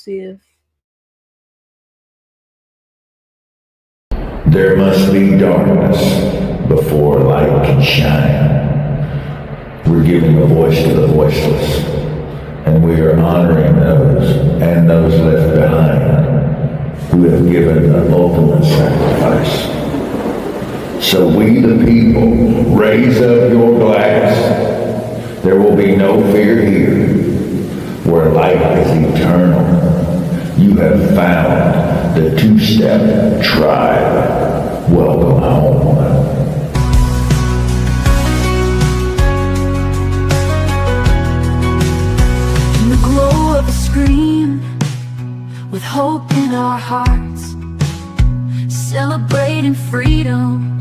see if. There must be darkness before light can shine. We're giving a voice to the voiceless, and we are honoring those and those left behind who have given the ultimate sacrifice. So we the people, raise up your glass. There will be no fear here, where light is eternal. You have found the two-step tribe. Welcome home. In the glow of a screen, with hope in our hearts, celebrating freedom,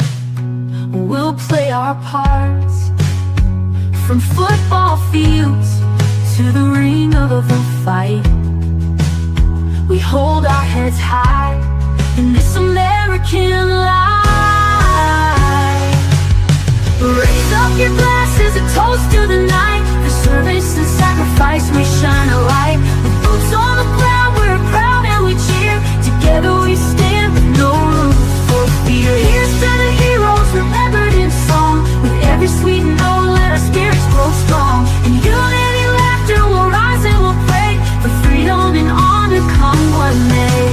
we'll play our parts. From football fields to the ring of a fight, we hold our heads high in this American life. Raise up your glasses, a toast to the night. For service and sacrifice, we shine a light. With boots on the ground, we're proud and we cheer. Together we stand with no room for fear. Here's to the heroes remembered in song. With every sweet note, let our spirits grow strong. In unity, laughter, we'll rise and we'll pray for freedom and honor, come what may.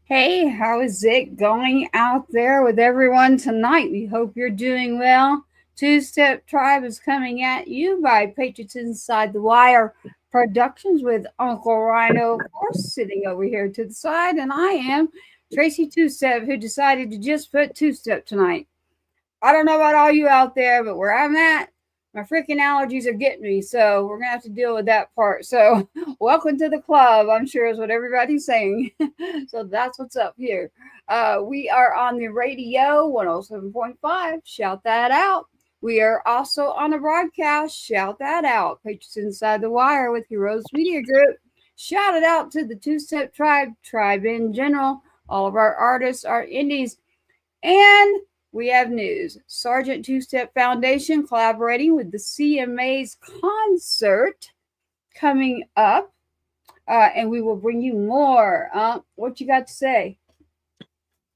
Hey, how is it going out there with everyone tonight? We hope you're doing well. Two-Step Tribe is coming at you by Patriots Inside the Wire Productions with Uncle Ryano, of course, sitting over here to the side. And I am Tracy Two-Step, who decided to just put Two-Step tonight. I don't know about all you out there, but where I'm at, my freaking allergies are getting me. So we're going to have to deal with that part. So welcome to the club, I'm sure is what everybody's saying. So that's what's up here. We are on the radio, 107.5. Shout that out. We are also on a broadcast. Shout that out. Patriots Inside the Wire with Heroes Media Group. Shout it out to the Two-Step Tribe in general. All of our artists are indies. And we have news. Sergeant Two-Step Foundation collaborating with the CMA's concert coming up. And we will bring you more. What you got to say?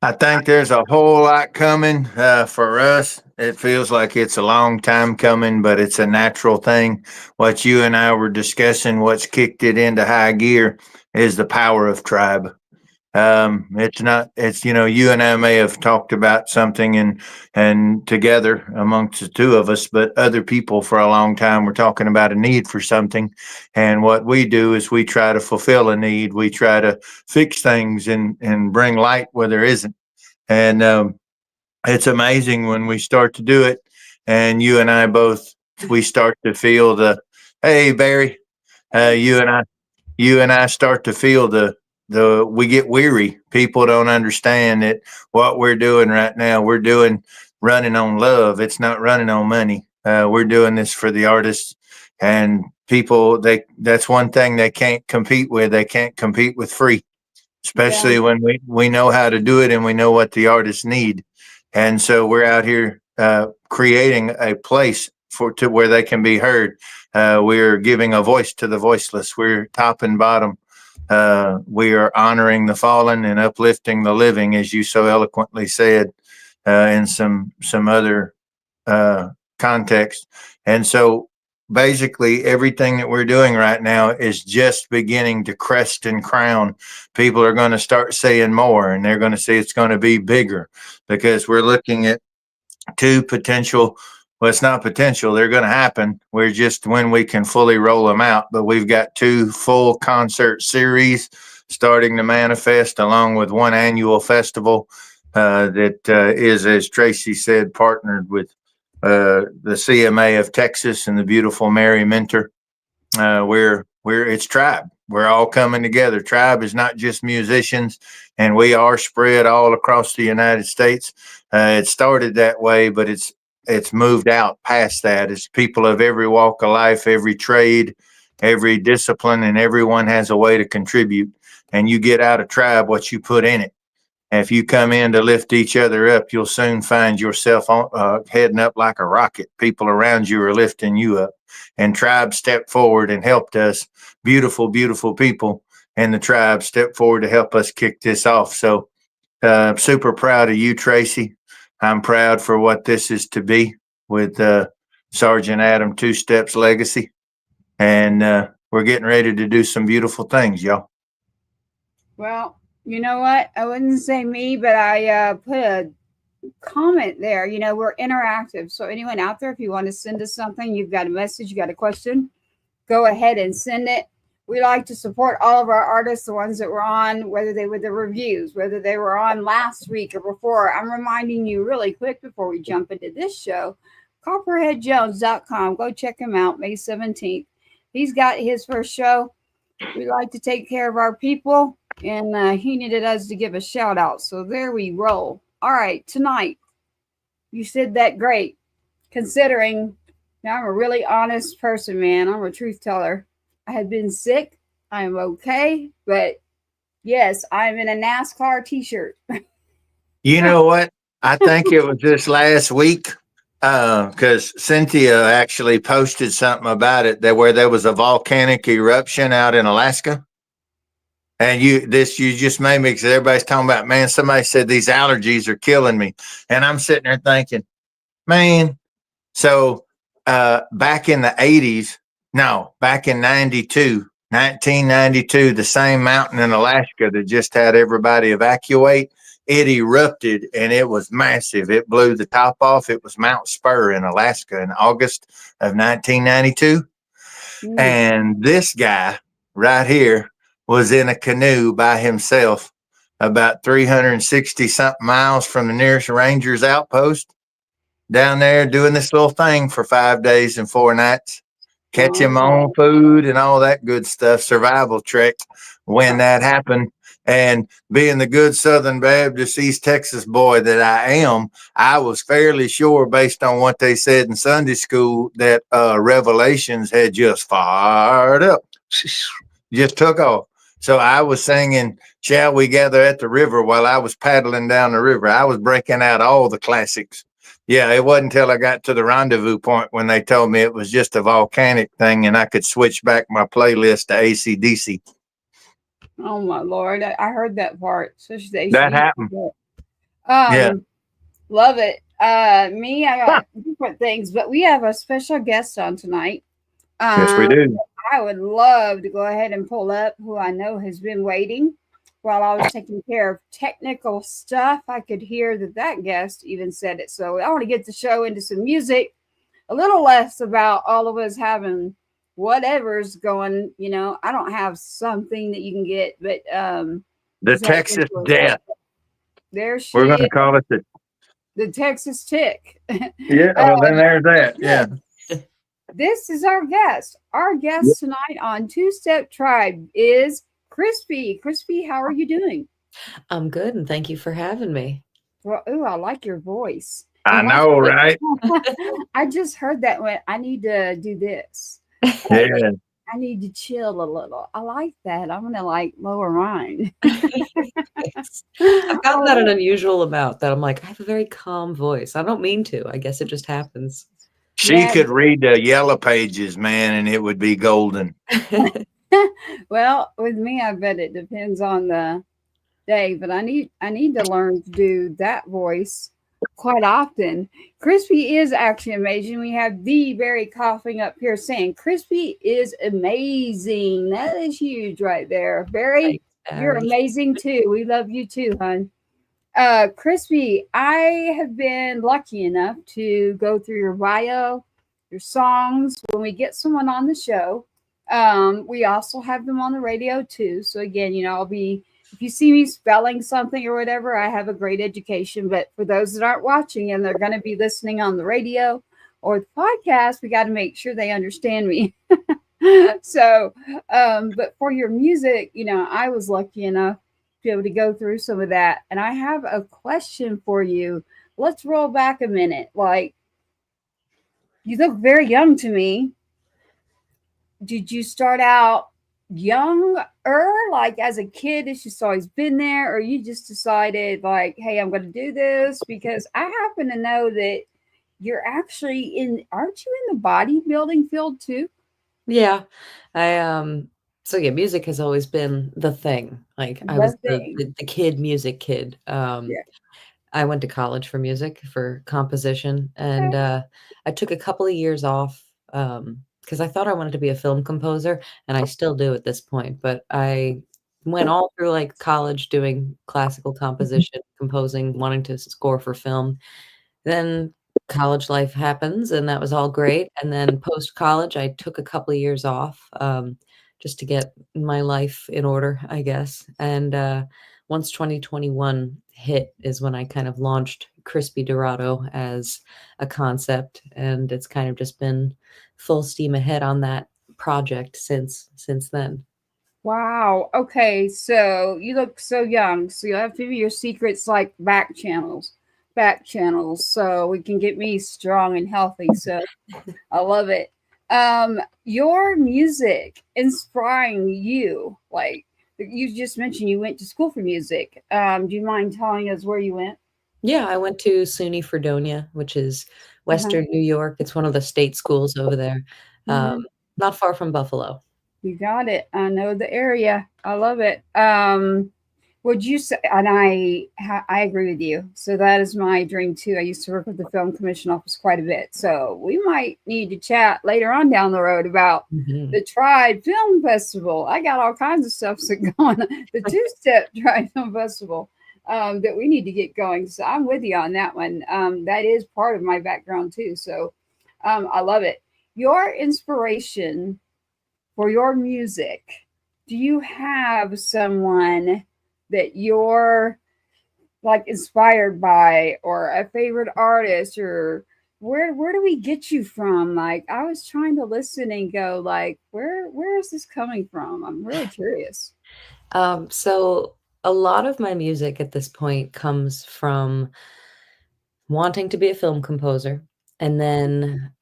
I think there's a whole lot coming for us. It feels like it's a long time coming, but it's a natural thing. What you and I were discussing, what's kicked it into high gear is the power of tribe. It's you and I may have talked about something and together amongst the two of us, but other people for a long time were talking about a need for something. And what we do is we try to fulfill a need. We try to fix things and bring light where there isn't. And it's amazing when we start to do it. And you and I both, we start to feel hey, Barry, you and I start to feel we get weary. People don't understand that what we're doing right now, we're running on love. It's not running on money. We're doing this for the artists and people. That's one thing they can't compete with. They can't compete with free, especially when we know how to do it and we know what the artists need. And so we're out here creating a place to where they can be heard. We're giving a voice to the voiceless. We're top and bottom. We are honoring the fallen and uplifting the living, as you so eloquently said in some other context. And so basically everything that we're doing right now is just beginning to crest and crown. People are going to start saying more, and they're going to say it's going to be bigger because we're looking at two potential. Well, it's not potential. They're going to happen. We're just when we can fully roll them out. But we've got 2 full concert series starting to manifest, along with 1 annual festival that is, as Tracy said, partnered with the CMA of Texas and the beautiful Mary Mentor. It's tribe. We're all coming together. Tribe is not just musicians, and we are spread all across the United States. It started that way, but it's it's moved out past that. It's people of every walk of life, every trade, every discipline, and everyone has a way to contribute. And you get out of tribe what you put in it. And if you come in to lift each other up, you'll soon find yourself heading up like a rocket. People around you are lifting you up. And tribe stepped forward and helped us. Beautiful, beautiful people in the tribe stepped forward to help us kick this off. So super proud of you, Tracy. I'm proud for what this is to be with Sergeant Adam Two Steps legacy. And we're getting ready to do some beautiful things, y'all. Well, you know what? I wouldn't say me, but I put a comment there. You know, we're interactive. So anyone out there, if you want to send us something, you've got a message, you got a question, go ahead and send it. We like to support all of our artists, the ones that were on, whether they were the reviews, whether they were on last week or before. I'm reminding you really quick before we jump into this show, copperheadjones.com. Go check him out, May 17th. He's got his first show. We like to take care of our people, and he needed us to give a shout out. So there we roll. All right, tonight, you said that great, considering now I'm a really honest person, man. I'm a truth teller. I had been sick. I am okay. But yes, I'm in a NASCAR t-shirt. You know what? I think it was just last week because Cynthia actually posted something about it where there was a volcanic eruption out in Alaska. And you just made me, because everybody's talking about, man, somebody said these allergies are killing me. And I'm sitting there thinking, man, so back in the 80s, no, back in 1992, the same mountain in Alaska that just had everybody evacuate, it erupted and it was massive. It blew the top off. It was Mount Spur in Alaska in August of 1992. And this guy right here was in a canoe by himself about 360 something miles from the nearest ranger's outpost down there doing this little thing for 5 days and 4 nights. Catching my own food and all that good stuff, survival trek when that happened. And being the good Southern Baptist East Texas boy that I am, I was fairly sure, based on what they said in Sunday school, that Revelations had just fired up, just took off. So I was singing, "Shall We Gather at the River," while I was paddling down the river. I was breaking out all the classics. Yeah, it wasn't until I got to the rendezvous point when they told me it was just a volcanic thing and I could switch back my playlist to AC/DC. Oh, my Lord. I heard that part. That happened. Yeah. Love it. Me, I got different things, but we have a special guest on tonight. Yes, we do. I would love to go ahead and pull up who I know has been waiting. While I was taking care of technical stuff, I could hear that guest even said it. So I want to get the show into some music, a little less about all of us having whatever's going. You know, I don't have something that you can get, but the Texas death. There she We're going to is. call it the Texas tick. Yeah, well, then there's that. Yeah. This is our guest. Our guest tonight on Two Step Tribe is Krispy. Krispy, how are you doing? I'm good, and thank you for having me. Well, ooh, I like your voice. I know, right? I just heard that when I need to do this. Yeah. I need to chill a little. I like that. I'm gonna lower mine. I've got that an unusual amount that I'm like, I have a very calm voice. I don't mean to. I guess it just happens. She could read the yellow pages, man, and it would be golden. Well, with me, I bet it depends on the day, but I need to learn to do that voice quite often. Krispy is actually amazing. We have the Berry coughing up here saying Krispy is amazing. That is huge right there. Berry, you're amazing too. We love you too, hon. Krispy, I have been lucky enough to go through your bio, your songs. When we get someone on the show, we also have them on the radio too. So again, you know, if you see me spelling something or whatever, I have a great education. But for those that aren't watching and they're going to be listening on the radio or the podcast, we got to make sure they understand me. So, but for your music, you know, I was lucky enough to be able to go through some of that. And I have a question for you. Let's roll back a minute. You look very young to me. Did you start out younger, like as a kid? It's just always been there, or you just decided, like, hey, I'm going to do this? Because I happen to know that you're actually aren't you in the bodybuilding field too? Yeah. I so yeah, music has always been the thing. Like I was The thing. the kid music kid. Yeah. I went to college for music, for composition, and, Okay. I took a couple of years off, because I thought I wanted to be a film composer, and I still do at this point, but I went all through, like, college doing classical composition, composing, wanting to score for film. Then college life happens, and that was all great, and then post-college, I took a couple of years off, just to get my life in order, I guess, and, once 2021 hit is when I kind of launched Krispy DeRato as a concept, and it's kind of just been full steam ahead on that project since then. Wow. Okay. So you look so young. So you'll have to be your secrets like back channels, so we can get me strong and healthy. So I love it. Your music inspiring you, like you just mentioned you went to school for music. Do you mind telling us where you went? Yeah, I went to SUNY Fredonia, which is Uh-huh. Western New York. It's one of the state schools over there, um, Hmm. not far from Buffalo. You got it. I know the area. I love it. Would you say? And I agree with you. So that is my dream too. I used to work with the film commission office quite a bit. So we might need to chat later on down the road about Mhm. the Tried Film Festival. I got all kinds of stuff going on. The two-step Tried Film Festival that we need to get going. So I'm with you on that one. That is part of my background too. So I love it. Your inspiration for your music, do you have someone that you're like inspired by, or a favorite artist, or where do we get you from? Like I was trying to listen and go like, where is this coming from? I'm really curious. So a lot of my music at this point comes from wanting to be a film composer, and then,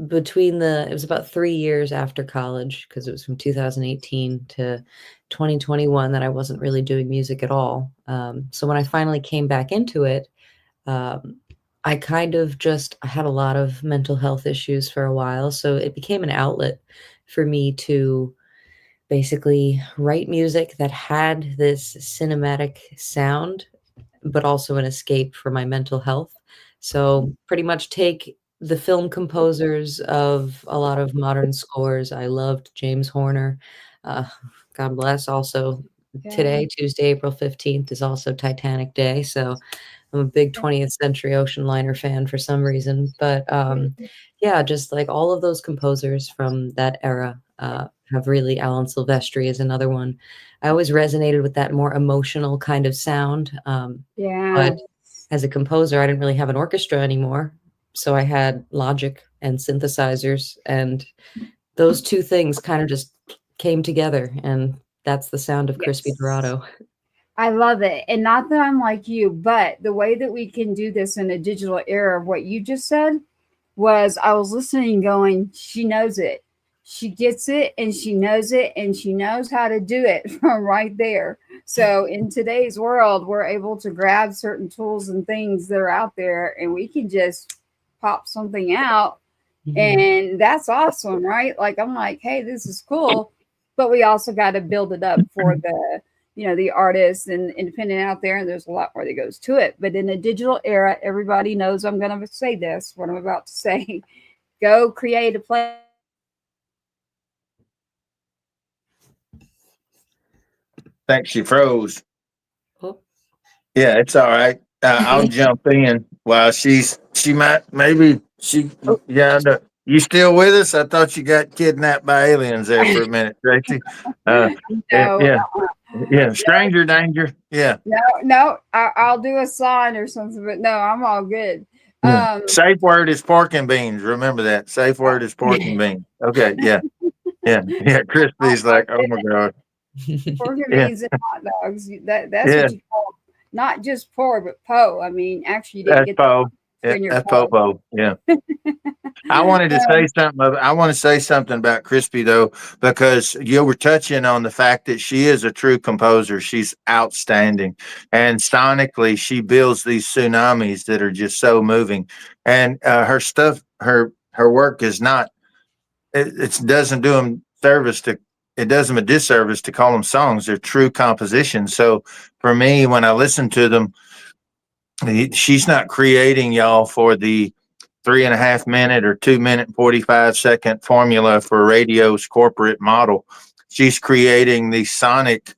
between it was about 3 years after college, because it was from 2018 to 2021 that I wasn't really doing music at all, so when I finally came back into it, um, I kind of I had a lot of mental health issues for a while, so it became an outlet for me to basically write music that had this cinematic sound, but also an escape for my mental health. So pretty much take the film composers of a lot of modern scores. I loved James Horner. Uh, God bless. Also, Yeah. today, Tuesday, April 15th, is also Titanic Day. So I'm a big 20th Century Ocean Liner fan for some reason. But yeah, just like all of those composers from that era have really, Alan Silvestri is another one. I always resonated with that more emotional kind of sound. Yeah. But as a composer, I didn't really have an orchestra anymore. So I had Logic and synthesizers, and those two things kind of just came together. And that's the sound of Crispy Yes. Dorado. I love it. And not that I'm like you, but the way that we can do this in a digital era of what you just said was I was listening going, she knows it. She gets it and she knows it and she knows how to do it from right there. So in today's world, we're able to grab certain tools and things that are out there and we can just pop something out, Mhm. and that's awesome, right? Like I'm like, hey, this is cool, but we also got to build it up for the the artists and independent out there, and there's a lot more that goes to it. But in a digital era, everybody knows I'm going to say this, what I'm about to say. Go create a play. Think she froze. Oh, Yeah, it's all right. I'll jump in while she might, maybe she, oh, yeah. You still with us? I thought you got kidnapped by aliens there for a minute, Tracy. Uh, yeah, No, yeah, yeah. Stranger danger. Yeah, no, I'll do a sign or something, but no, I'm all good. yeah. Um, Safe word is pork and beans. Remember that. Safe word is pork and beans. Okay, yeah, yeah, yeah. oh Crispy's my like, oh my god. pork and Yeah, beans and hot dogs. That's yeah. what you call not just pork, but po. I mean, actually, you didn't That's get the Poe. in your car. Popo. Yeah. I wanted to say something. I want to say something about Krispy though, because you were touching on the fact that she is a true composer. She's outstanding, and sonically, she builds these tsunamis that are just so moving. And her stuff, her work is not. It doesn't do them service to. It does them a disservice to call them songs. They're true compositions. So for me, when I listen to them, she's not creating y'all for the 3.5 minute or 2 minute 45-second formula for radio's corporate model. She's creating these sonic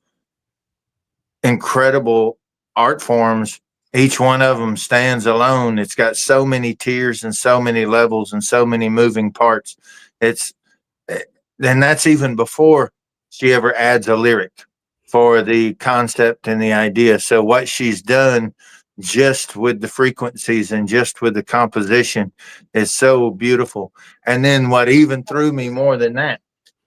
incredible art forms. Each one of them stands alone. It's got so many tiers and so many levels and so many moving parts. It's and that's even before she ever adds a lyric for the concept and the idea. So what she's done just with the frequencies and just with the composition is so beautiful. And then what even threw me more than that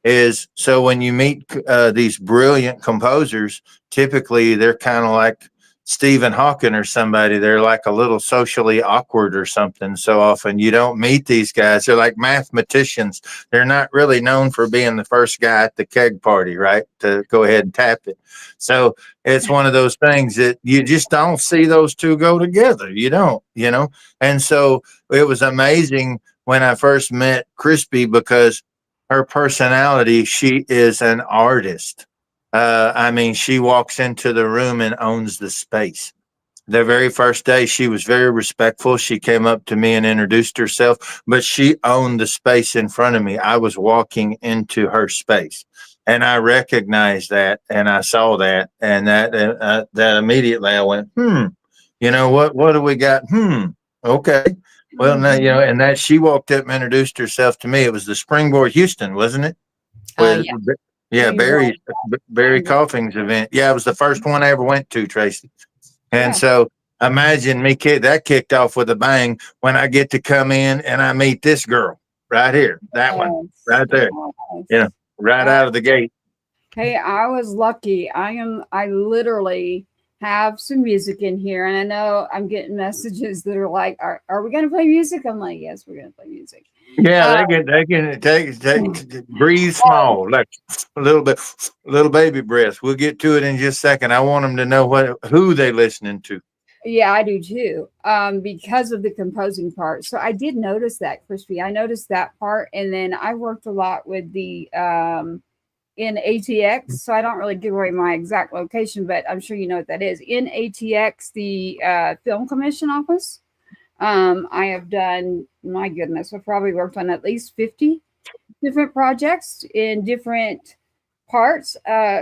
is, so when you meet these brilliant composers, typically they're kind of like Stephen Hawking or somebody. They're like a little socially awkward or something. So often you don't meet these guys. They're like mathematicians. They're not really known for being the first guy at the keg party, right? To go ahead and tap it. So it's one of those things that you just don't see those two go together. You don't, you know? And so it was amazing when I first met Krispy, because her personality, she is an artist. I mean, she walks into the room and owns the space. The very first day, she was very respectful. She came up to me and introduced herself, but she owned the space in front of me. I was walking into her space, and I recognized that, and I saw that, and that immediately I went, you know what do we got? Okay. Well, now, you know, and that she walked up and introduced herself to me. It was the Springboard Houston, wasn't it? With, yeah, Barry Coughing's event. Yeah, it was the first one I ever went to, Tracy. And so imagine me that kicked off with a bang when I get to come in and I meet this girl right here, that one right there, you know, right out of the gate. Hey, I was lucky. I literally have some music in here, and I know I'm getting messages that are like, are we going to play music? I'm like, yes, we're going to play music. Yeah, they can take breathe small, like a little baby breath. We'll get to it in just a second. I want them to know who they listening to. Yeah, I do too. Because of the composing part. So I did notice that, Krispy. I noticed that part, and then I worked a lot with the in ATX. So I don't really give away my exact location, but I'm sure you know what that is. In ATX, the Film Commission office. I have done, my goodness, I've probably worked on at least 50 different projects in different parts.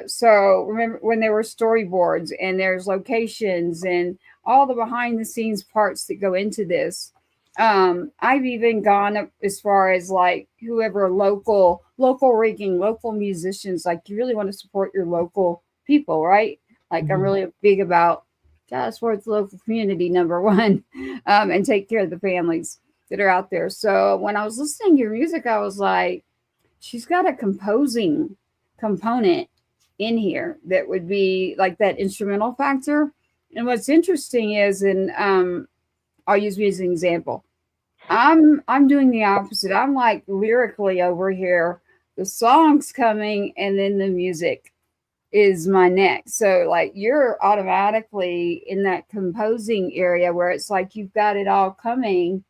So remember when there were storyboards and there's locations and all the behind the scenes parts that go into this. I've even gone up as far as like whoever local rigging, local musicians, like you really want to support your local people, right? Like I'm really big about gotta support the local community, number one, and take care of the families that are out there. So when I was listening to your music, I was like, she's got a composing component in here that would be like that instrumental factor. And what's interesting is, and I'll use me as an example. I'm doing the opposite. I'm like lyrically over here, the song's coming, and then the music is my next. So like you're automatically in that composing area where it's like you've got it all coming,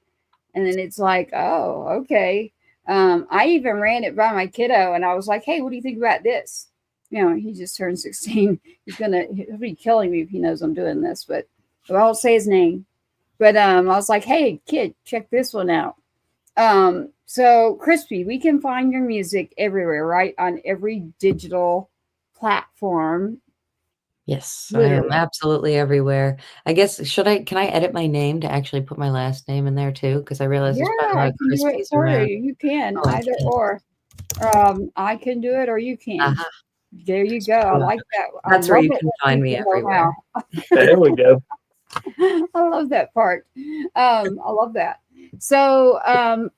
and then it's like, oh, okay. I even ran it by my kiddo, and I was like, hey, what do you think about this? You know, he just turned 16. He'll be killing me if he knows I'm doing this, but I won't say his name. But I was like, hey, kid, check this one out. So Krispy, we can find your music everywhere, right? On every digital platform. Yes, literally. I am absolutely everywhere. I guess, can I edit my name to actually put my last name in there too? Because I realize there's probably a lot of Krispys around. You can either or. I can do it or you can. There you go. I like that. That's where you can find me everywhere. There we go. I love that part. I love that. So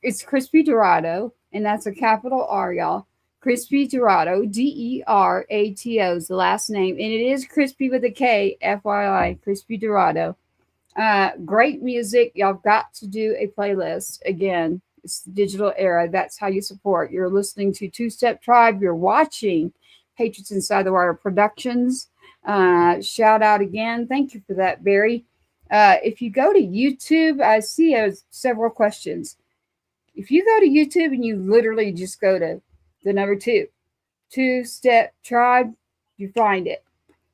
it's Krispy DeRato, and that's a capital R, y'all. Krispy DeRato, DeRato is the last name, and it is Krispy with a K, FYI, Krispy DeRato. Great music. Y'all got to do a playlist. Again, it's the digital era. That's how you support. You're listening to Two Step Tribe. You're watching Patriots Inside the Wire Productions. Shout out again. Thank you for that, Barry. If you go to YouTube, I see several questions. If you go to YouTube and you literally just go to the number Two Step Tribe, you find it.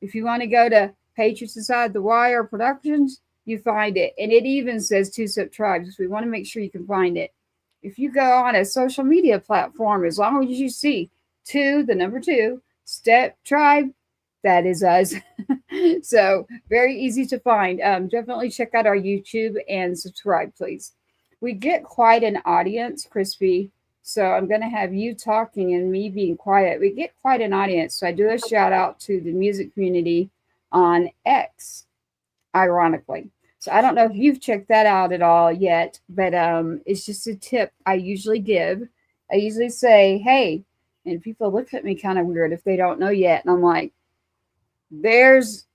If you want to go to Patriots Inside the Wire Productions, you find it. And it even says Two Step Tribes. So we want to make sure you can find it. If you go on a social media platform, as long as you see the number two, Step Tribe, that is us. So very easy to find. Definitely check out our YouTube and subscribe, please. We get quite an audience, Krispy. So I'm going to have you talking and me being quiet. We get quite an audience. So I do a shout out to the music community on X, ironically. So I don't know if you've checked that out at all yet, but it's just a tip I usually give. I usually say, hey, and people look at me kind of weird if they don't know yet. And I'm like, there's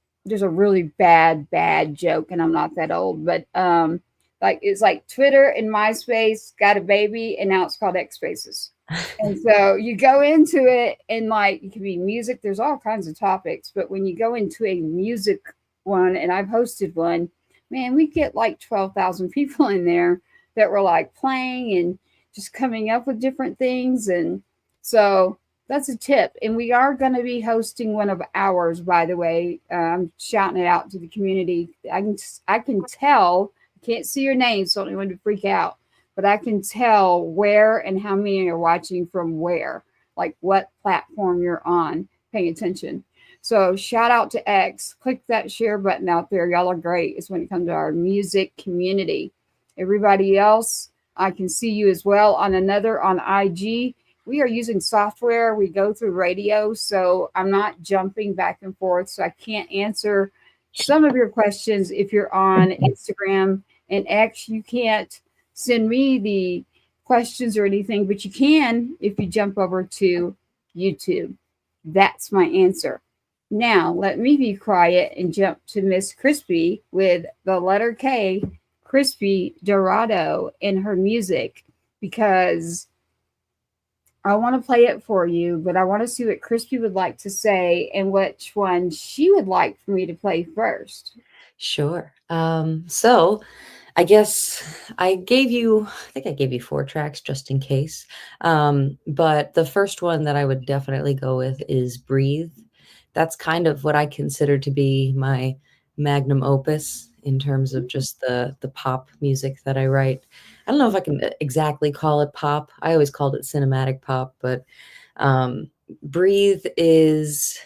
a really bad joke, and I'm not that old, but like it's like Twitter and MySpace got a baby, and now it's called X Spaces. And so you go into it, and like it can be music. There's all kinds of topics, but when you go into a music one, and I've hosted one, man, we get like 12,000 people in there that were like playing and just coming up with different things, and so that's a tip. And we are going to be hosting one of ours, by the way. I'm shouting it out to the community. I can tell. I can't see your names, so I don't want to freak out. But I can tell where and how many are watching from where, like what platform you're on. Paying attention. So shout out to X. Click that share button out there. Y'all are great. It's when it comes to our music community. Everybody else, I can see you as well on IG. We are using software. We go through radio, so I'm not jumping back and forth. So I can't answer some of your questions if you're on Instagram and X. You can't send me the questions or anything, but you can if you jump over to YouTube. That's my answer. Now, let me be quiet and jump to Miss Krispy with the letter K, Krispy DeRato, in her music, because I want to play it for you, but I want to see what Krispy would like to say and which one she would like for me to play first. Sure. So I guess I think I gave you 4 tracks just in case. But the first one that I would definitely go with is Breathe. That's kind of what I consider to be my magnum opus in terms of just the pop music that I write. I don't know if I can exactly call it pop. I always called it cinematic pop, but Breathe is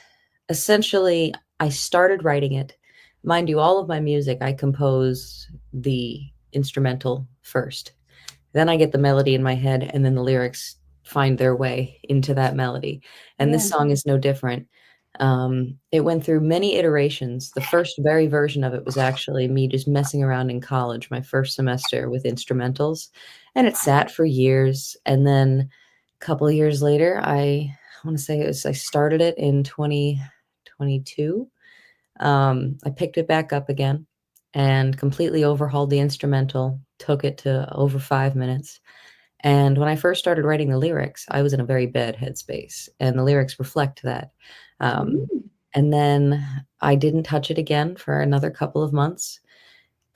essentially, I started writing it. Mind you, all of my music, I compose the instrumental first. Then I get the melody in my head, and then the lyrics find their way into that melody. And this song is no different. It went through many iterations. The first very version of it was actually me just messing around in college, my first semester with instrumentals, and it sat for years. And then a couple of years later, I want to say I started it in 2022. I picked it back up again and completely overhauled the instrumental, took it to over 5 minutes. And when I first started writing the lyrics, I was in a very bad headspace, and the lyrics reflect that. And then I didn't touch it again for another couple of months.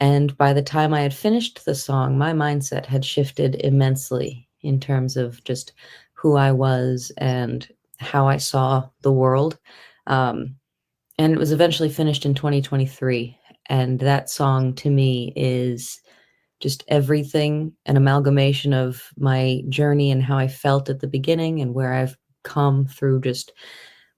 And by the time I had finished the song, my mindset had shifted immensely in terms of just who I was and how I saw the world. And it was eventually finished in 2023. And that song to me is just everything, an amalgamation of my journey and how I felt at the beginning and where I've come through. Just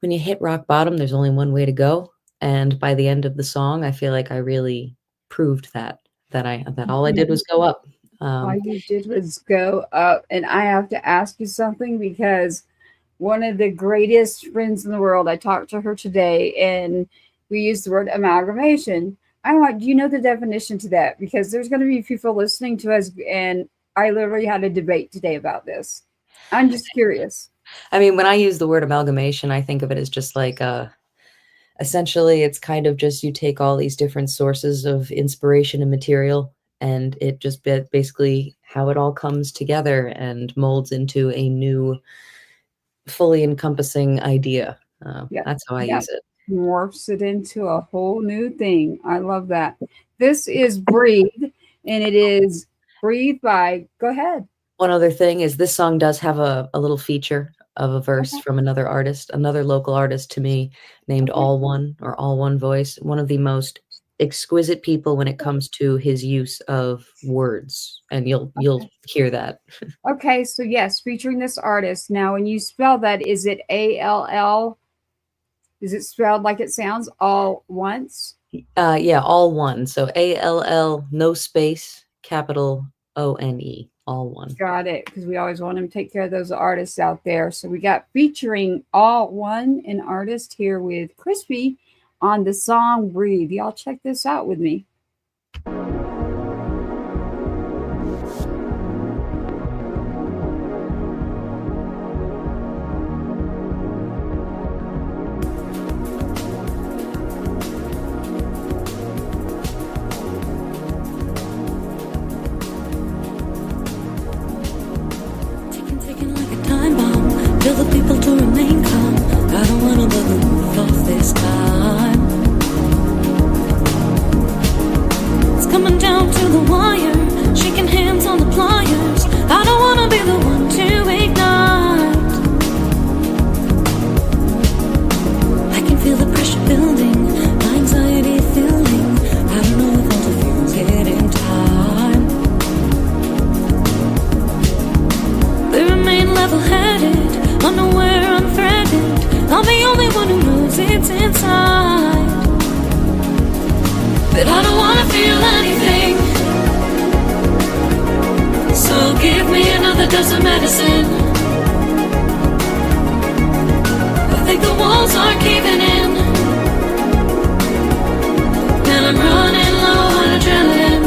when you hit rock bottom, there's only one way to go. And by the end of the song, I feel like I really proved that all I did was go up. All you did was go up. And I have to ask you something, because one of the greatest friends in the world, I talked to her today, and we used the word amalgamation. I want, do you know the definition to that? Because there's going to be people listening to us, and I literally had a debate today about this. I'm just curious. I mean, when I use the word amalgamation, I think of it as just like essentially it's kind of just you take all these different sources of inspiration and material, and it just basically how it all comes together and molds into a new, fully encompassing idea. That's how I use it. Morphs it into a whole new thing. I love that. This is Breathe, and it is Breathe by, go ahead. One other thing is this song does have a little feature of a verse from another artist, another local artist to me, named All One, or All One Voice, one of the most exquisite people when it comes to his use of words, and you'll hear that. Okay, so yes, featuring this artist. Now, when you spell that, is it ALL? Is it spelled like it sounds, all once? Yeah, All One. So ALL, no space, capital ONE, All One. Got it, because we always want to take care of those artists out there. So we got featuring All One, an artist, here with Krispy on the song Breathe. Y'all check this out with me. Ticking like a time bomb. Tell the people to remain calm. I don't wanna blow the roof off this time. It's coming down to the wire, shaking hands on the pliers. I don't wanna be the one to ignite. I can feel the pressure building, my anxiety filling. I don't know if all the feels hit in time. They remain level-headed, unaware, unthreatened. I'm the only one who knows it's inside. But I don't wanna feel anything, so give me another dose of medicine. I think the walls are caving in, and I'm running low on adrenaline.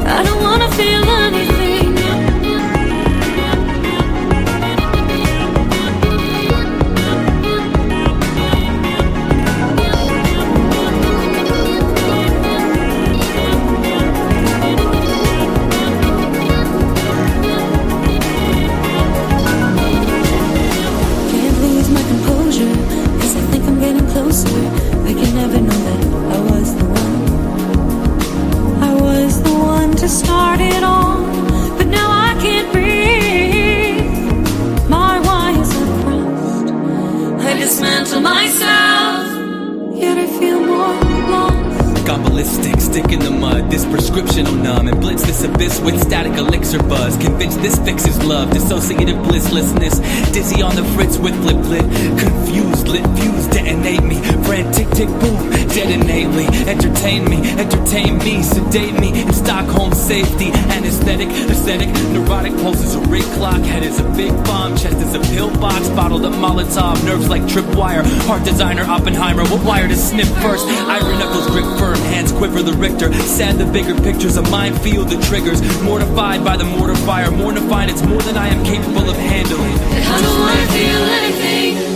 I don't wanna feel anything. I can never know that I was the one. I was the one to start it all, but now I can't breathe. My wires are crossed. I dismantle myself, yet I feel more lost. Got ballistic, stick in the mud. This prescription will numb and blitz this abyss with static elixir buzz. Convinced this fixes love, dissociated blisslessness. Dizzy on the fritz with flip lit. Confused, lit fuse, detonate me. Frantic, tick, boom, detonate me. Entertain me, sedate me. In Stockholm safety, anesthetic, aesthetic. Neurotic pulses, a rig clock. Head is a big bomb, chest is a pill box. Bottled up Molotov, nerves like tripwire. Heart designer Oppenheimer, what wire to snip first? Iron knuckles grip firm, hands quiver the Richter. Sad the bigger pictures, a minefield the triggers. Mortified by the mortar fire, mortified it's more than I am capable of handling. I don't wanna feel anything.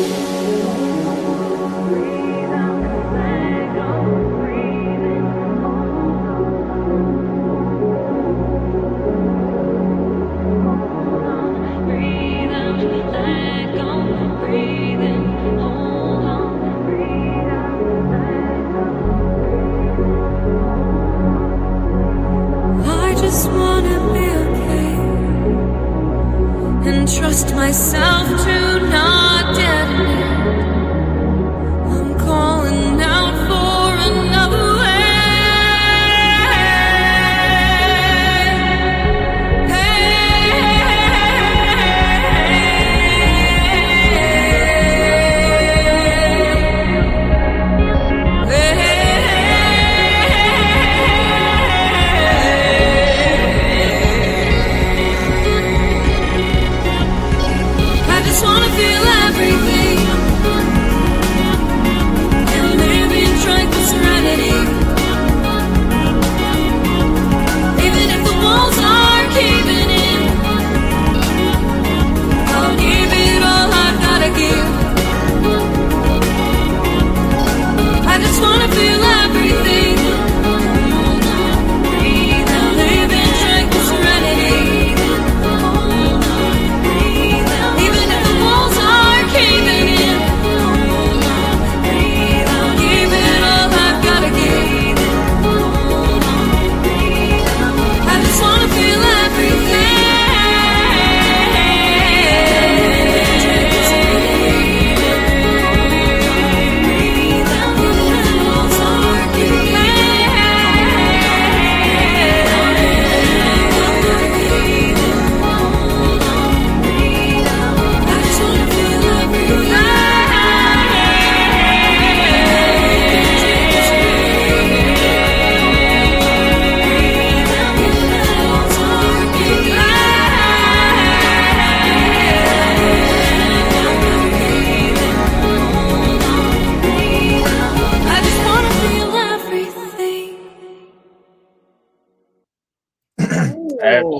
Trust myself to not detonate. I'm calling out for another way. I just wanna feel everything.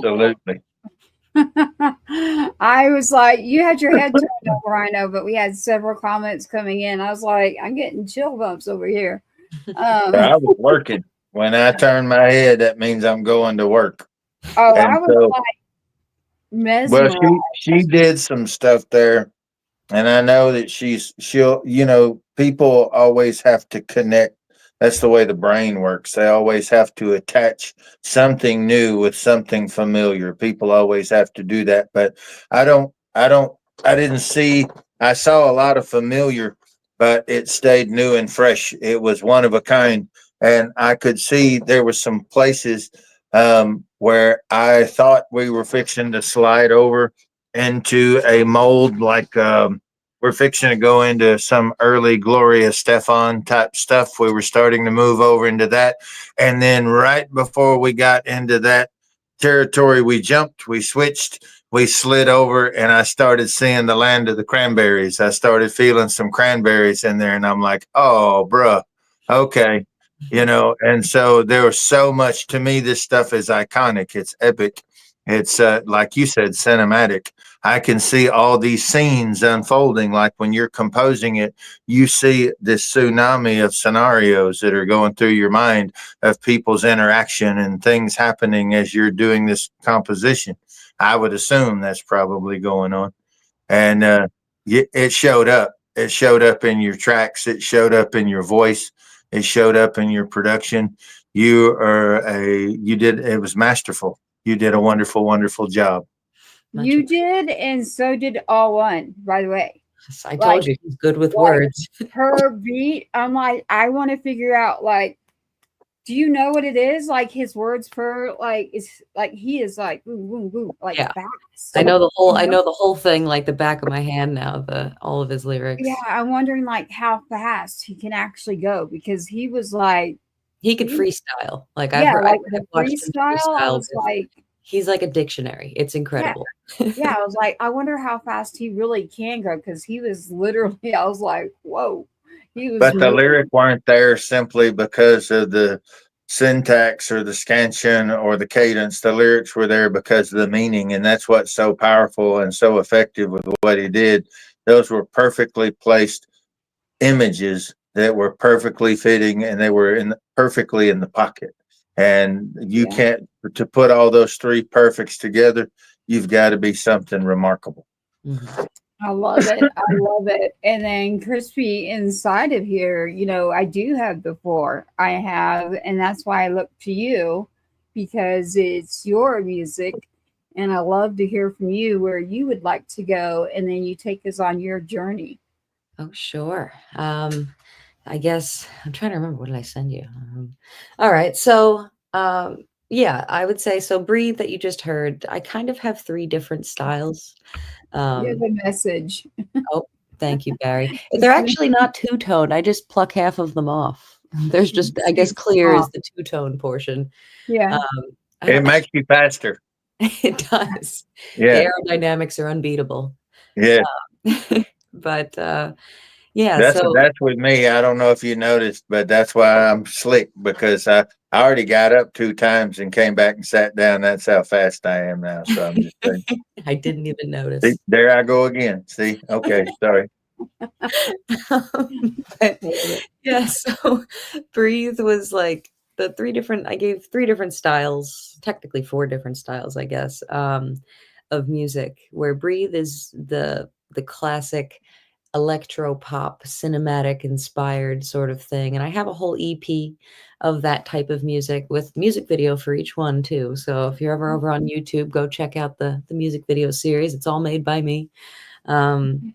Absolutely. I was like, you had your head turned Uncle Rhino, but we had several comments coming in. I was like, I'm getting chill bumps over here. I was working. When I turn my head, that means I'm going to work. Oh, I And was so, like well, mesmerized. she did some stuff there, and I know that she'll, people always have to connect. That's the way the brain works. They always have to attach something new with something familiar. People always have to do that, but I don't, I don't, I didn't see, I saw a lot of familiar, but it stayed new and fresh. It was one of a kind. And I could see there was some places where I thought we were fixing to slide over into a mold like we're fixing to go into some early Gloria Stefan type stuff. We were starting to move over into that. And then right before we got into that territory, we jumped, we switched, we slid over, and I started seeing the land of the cranberries. I started feeling some cranberries in there, and I'm like, oh, bruh, okay. And so there was so much to me. This stuff is iconic. It's epic. It's like you said, cinematic. I can see all these scenes unfolding. Like when you're composing it, you see this tsunami of scenarios that are going through your mind of people's interaction and things happening as you're doing this composition. I would assume that's probably going on. And it showed up. It showed up in your tracks. It showed up in your voice. It showed up in your production. It was masterful. You did a wonderful, wonderful job. You did, and so did All One, by the way. I told you he's good with words. Her beat, I'm like, I want to figure out, like, do you know what it is? Like his words per, like, it's like he is like, boom, boom, boom, like fast. I know the whole thing like the back of my hand now, all of his lyrics. Yeah, I'm wondering like how fast he can actually go, because he was like, he could freestyle. Like I've watched him freestyle. I was like, he's like a dictionary. It's incredible. Yeah, I was like, I wonder how fast he really can go, because he was literally, I was like, whoa. But the lyric weren't there simply because of the syntax or the scansion or the cadence. The lyrics were there because of the meaning, and that's what's so powerful and so effective with what he did. Those were perfectly placed images that were perfectly fitting, and they were perfectly in the pocket. And you can't, to put all those three perfects together, you've got to be something remarkable. Mm-hmm. I love it. I love it. And then Krispy, inside of here, I do have the four. I have, and that's why I look to you, because it's your music. And I love to hear from you where you would like to go. And then you take us on your journey. Oh, sure. I guess I'm trying to remember, what did I send you? All right. So, yeah, I would say, so Breathe that you just heard, I kind of have three different styles. You have a message. Oh, thank you, Barry. They're actually not two-tone. I just pluck half of them off. There's just, I guess, clear is the two-tone portion. Yeah. It makes you faster. It does. Yeah. The aerodynamics are unbeatable. Yeah. But yeah, that's with me. I don't know if you noticed, but that's why I'm slick, because I already got up 2 times and came back and sat down. That's how fast I am now. So I'm just saying. I didn't even notice. See, there I go again. See? Okay, sorry. Yeah, so Breathe was like I gave 3 different styles, technically 4 different styles, I guess, of music, where Breathe is the classic electro pop, cinematic inspired sort of thing. And I have a whole EP of that type of music with music video for each one too. So if you're ever over on YouTube, go check out the music video series. It's all made by me. And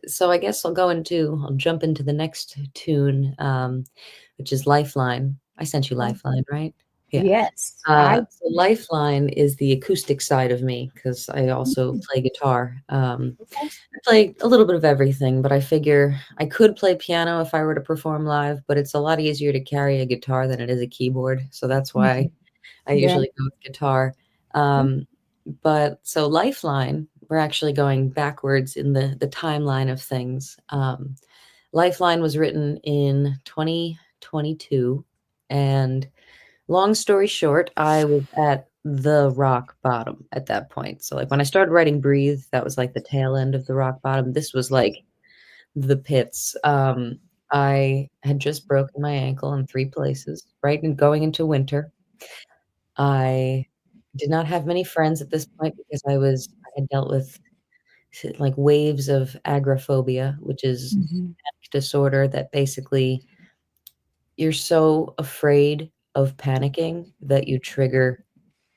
so I guess I'll jump into the next tune, which is Lifeline. I sent you Lifeline, right? Yeah. Yes. So Lifeline is the acoustic side of me, because I also play guitar. I play a little bit of everything, but I figure I could play piano if I were to perform live, but it's a lot easier to carry a guitar than it is a keyboard. So that's why I usually go with guitar. But so Lifeline, we're actually going backwards in the timeline of things. Lifeline was written in 2022, and long story short, I was at the rock bottom at that point. So like when I started writing Breathe, that was like the tail end of the rock bottom. This was like the pits. I had just broken my ankle in 3 places, right? And going into winter. I did not have many friends at this point because I had dealt with like waves of agoraphobia, which is panic disorder that basically you're so afraid of panicking that you trigger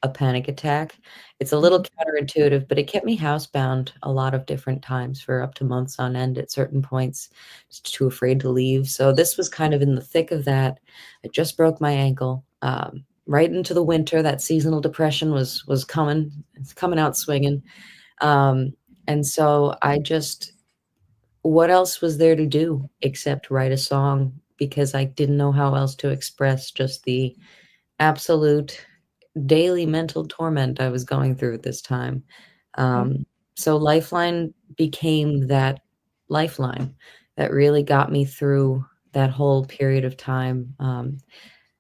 a panic attack. It's a little counterintuitive, but it kept me housebound a lot of different times for up to months on end at certain points, just too afraid to leave. So this was kind of in the thick of that. I just broke my ankle. Right into the winter, that seasonal depression was coming. It's coming out swinging. And so what else was there to do except write a song, because I didn't know how else to express just the absolute daily mental torment I was going through at this time. So Lifeline became that lifeline that really got me through that whole period of time.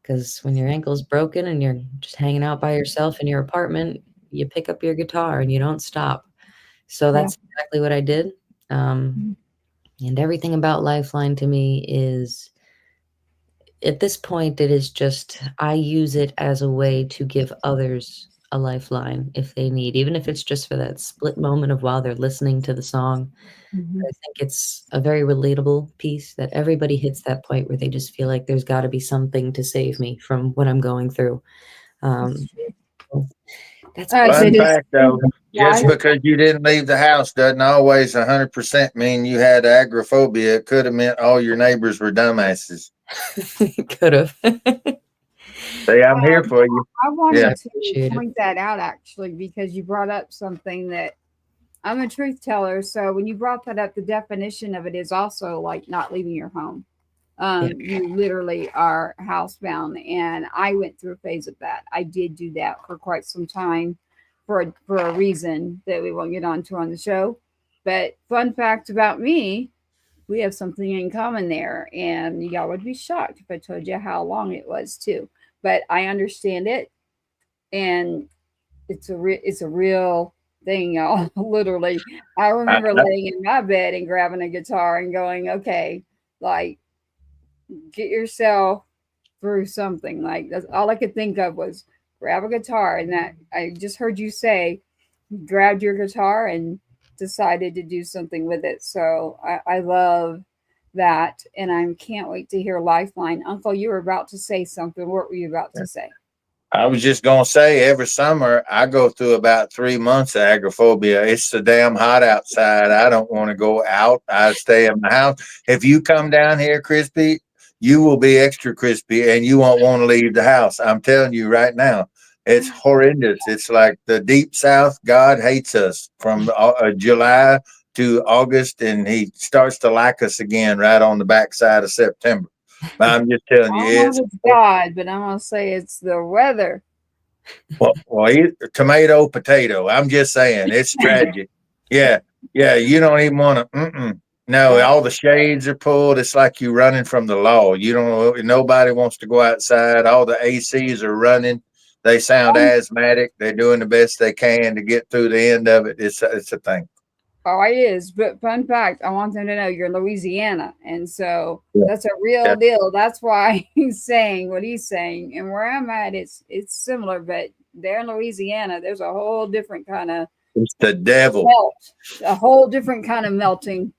Because when your ankle's broken and you're just hanging out by yourself in your apartment, you pick up your guitar and you don't stop. So that's exactly what I did. And everything about Lifeline to me is, at this point, it is just, I use it as a way to give others a lifeline if they need, even if it's just for that split moment of while they're listening to the song. I think it's a very relatable piece that everybody hits that point where they just feel like there's got to be something to save me from what I'm going through. That's Fun fact, though, just because you didn't leave the house doesn't always 100% mean you had agoraphobia. It could have meant all your neighbors were dumbasses. Could have. Say, I'm here for you. I wanted to point that out, actually, because you brought up something that I'm a truth teller. So when you brought that up, the definition of it is also like not leaving your home. You literally are housebound. And I went through a phase of that. I did do that for quite some time for a reason that we won't get onto on the show. But fun fact about me, we have something in common there. And y'all would be shocked if I told you how long it was too. But I understand it. And it's a real thing, y'all. Literally. I remember laying in my bed and grabbing a guitar and going, okay, like, get yourself through something. Like, that's all I could think of was grab a guitar. And that I just heard you say, you grabbed your guitar and decided to do something with it. So I love that. And I can't wait to hear Lifeline. Uncle, you were about to say something. What were you about to say? I was just going to say, every summer I go through about 3 months of agoraphobia. It's so damn hot outside. I don't want to go out. I stay in my house. If you come down here, Krispy, you will be extra crispy and you won't want to leave the house. I'm telling you right now, it's horrendous. It's like the deep South. God hates us from July to August, and he starts to like us again right on the backside of September. But I'm just telling you, it's God, but I'm gonna say it's the weather. Well, tomato, potato. I'm just saying, it's tragic. Yeah. You don't even want to. No, all the shades are pulled. It's like you running from the law. You don't. Nobody wants to go outside. All the ACs are running. They sound asthmatic. They're doing the best they can to get through the end of it. It's a thing. Oh, it is. But fun fact, I want them to know you're in Louisiana. And so that's a real deal. That's why he's saying what he's saying. And where I'm at, it's similar. But there in Louisiana, there's a whole different kind of. It's the devil. A whole different kind of melting.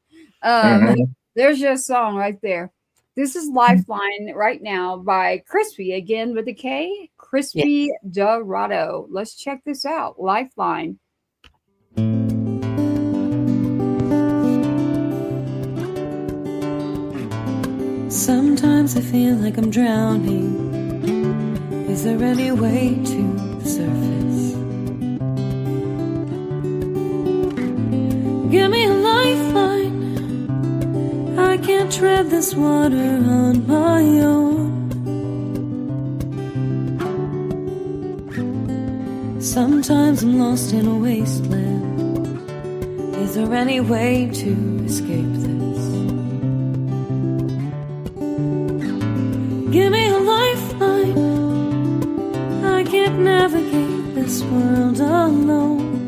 There's your song right there. This is Lifeline right now by Krispy, again with a K. Krispy DeRato. Let's check this out. Lifeline. Sometimes I feel like I'm drowning. Is there any way to the surface? Give me a lifeline. I can't tread this water on my own. Sometimes I'm lost in a wasteland. Is there any way to escape this? Give me a lifeline. I can't navigate this this world alone.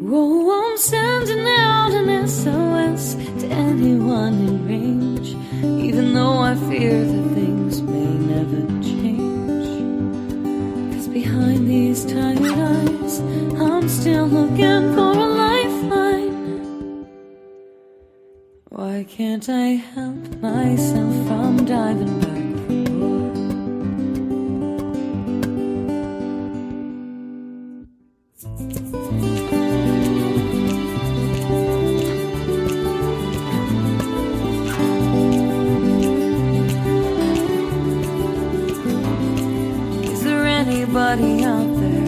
Whoa, I'm sending out an SOS to anyone in range, even though I fear that things may never change. 'Cause behind these tired eyes, I'm still looking for a lifeline. Why can't I help myself from diving back for more? Is there anybody out there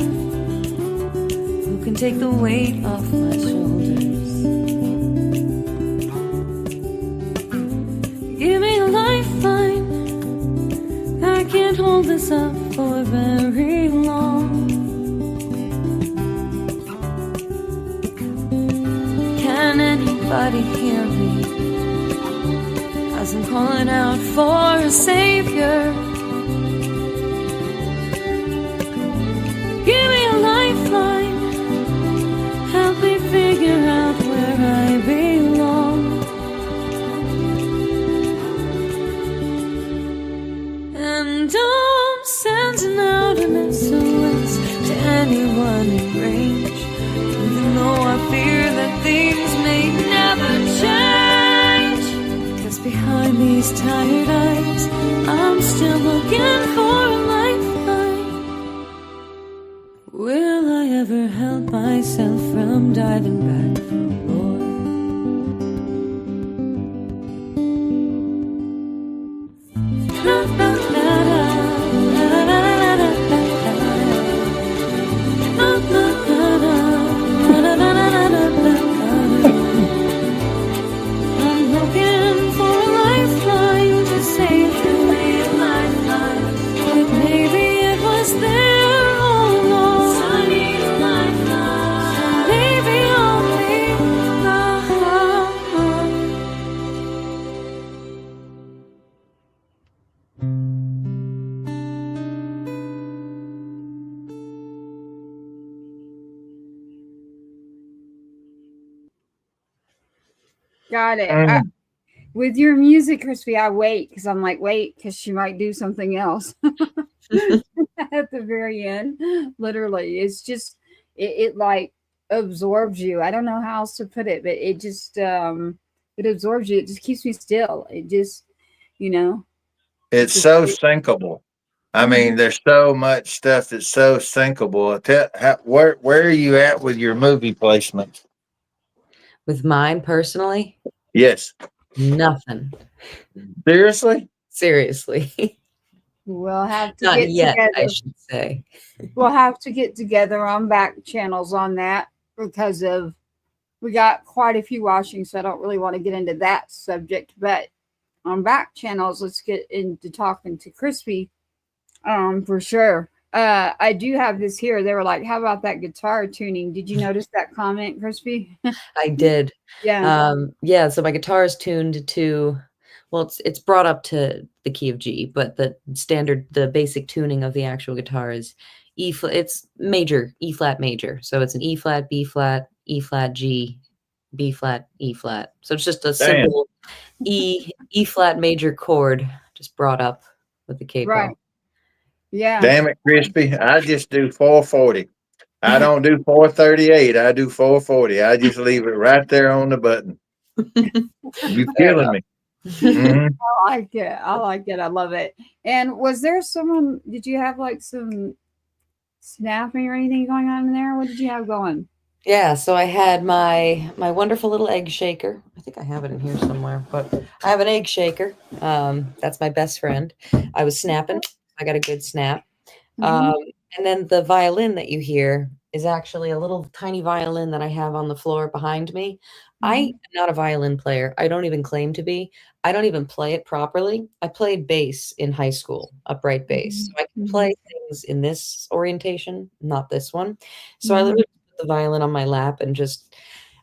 who can take the weight off my shoulders? Give me a lifeline. I can't hold this up for very long. Can anybody hear me as I'm calling out for a savior? Give me a lifeline. Help me figure out where I belong. And I'm sending out an SOS to anyone in range, even though I fear that things may never change. 'Cause behind these tired eyes, I'm still looking for a lifeline. Will I ever help myself from diving back for more? La, la, la, la, la, la, la, la, la, la, la, la, la, la, la. I'm looking for a lifeline to save me, a lifeline. But maybe it was there all along. I need a lifeline. Maybe only now. Got it. Mm. With your music, Crispy, I wait because I'm like, wait, because she might do something else at the very end. Literally, it's just it like absorbs you. I don't know how else to put it, but it just it absorbs you. It just keeps me still. It just, you know, It's just so syncable. I mean, Mhm. there's so much stuff that's so syncable. Where are you at with your movie placements? With mine personally, Yes. nothing. Seriously? Seriously. We'll have to Not get yet, I together. should say. We'll have to get together on back channels on that because of we got quite a few watching, so I don't really want to get into that subject. But on back channels, let's get into talking to Crispy for sure. I do have this here. They were like, "How about that guitar tuning?" Did you notice that comment, Crispy? I did. Yeah. Yeah, so my guitar is tuned to, well, it's brought up to the key of G, but the basic tuning of the actual guitar is E flat. It's major, E flat major. So it's an E flat, B flat, E flat, G, B flat, E flat. So it's just a Damn. simple E flat major chord just brought up with the capo. Right. Yeah. Damn it, Crispy. I just do 440. I don't do 438. I do 440. I just leave it right there on the button. You're killing me. Mhm. I like it. I like it. I love it. And was there someone? Did you have like some snapping or anything going on in there? What did you have going? Yeah, so I had my wonderful little egg shaker. I think I have it in here somewhere, but I have an egg shaker. That's my best friend. I was snapping. I got a good snap. Mhm. And then the violin that you hear is actually a little tiny violin that I have on the floor behind me. I am not a violin player. I don't even claim to be. I don't even play it properly. I played bass in high school, upright bass. So I can play things in this orientation, not this one. So I literally put the violin on my lap and just,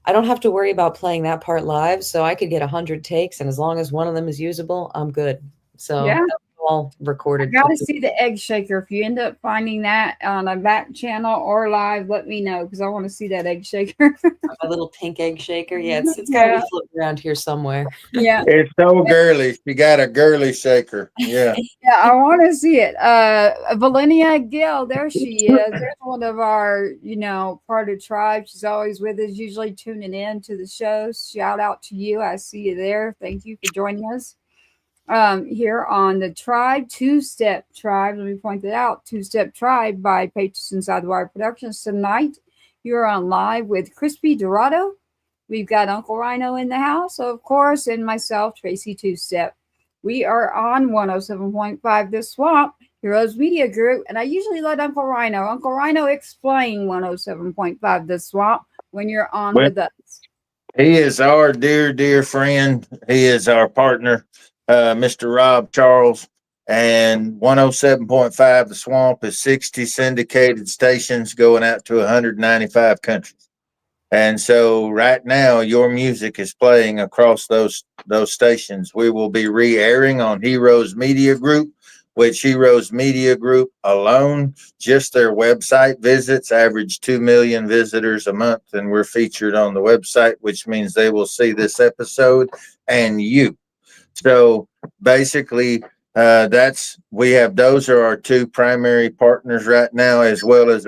I don't have to worry about playing that part live. So I could get 100 takes, and as long as one of them is usable, I'm good. So Yeah. that was all recorded. Got to see the egg shaker. If you end up finding that on a back channel or live, let me know because I want to see that egg shaker. My little pink egg shaker. Yeah, it's got to be floating around here somewhere. Yeah. It's so girly. She got a girly shaker. Yeah. Yeah, I want to see it. Valenia Gill, there she is. There's one of our, part of the tribe. She's always with us, usually tuning in to the shows. Shout out to you. I see you there. Thank you for joining us. Here on the Tribe, Two-Step Tribe. Let me point that out. Two-Step Tribe by Patriots Inside the Wire Productions. Tonight, you're on live with Krispy DeRato. We've got Uncle Ryano in the house, of course, and myself, Tracy Two-Step. We are on 107.5 The Swamp, Heroes Media Group, and I usually let Uncle Ryano explain 107.5 The Swamp when you're on with us. He is our dear, dear friend. He is our partner, Mr. Rob Charles. And 107.5 The Swamp is 60 syndicated stations going out to 195 countries. And so right now, your music is playing across those stations. We will be re-airing on Heroes Media Group, which Heroes Media Group alone, just their website visits average 2 million visitors a month. And we're featured on the website, which means they will see this episode and you. So basically, those are our two primary partners right now, as well as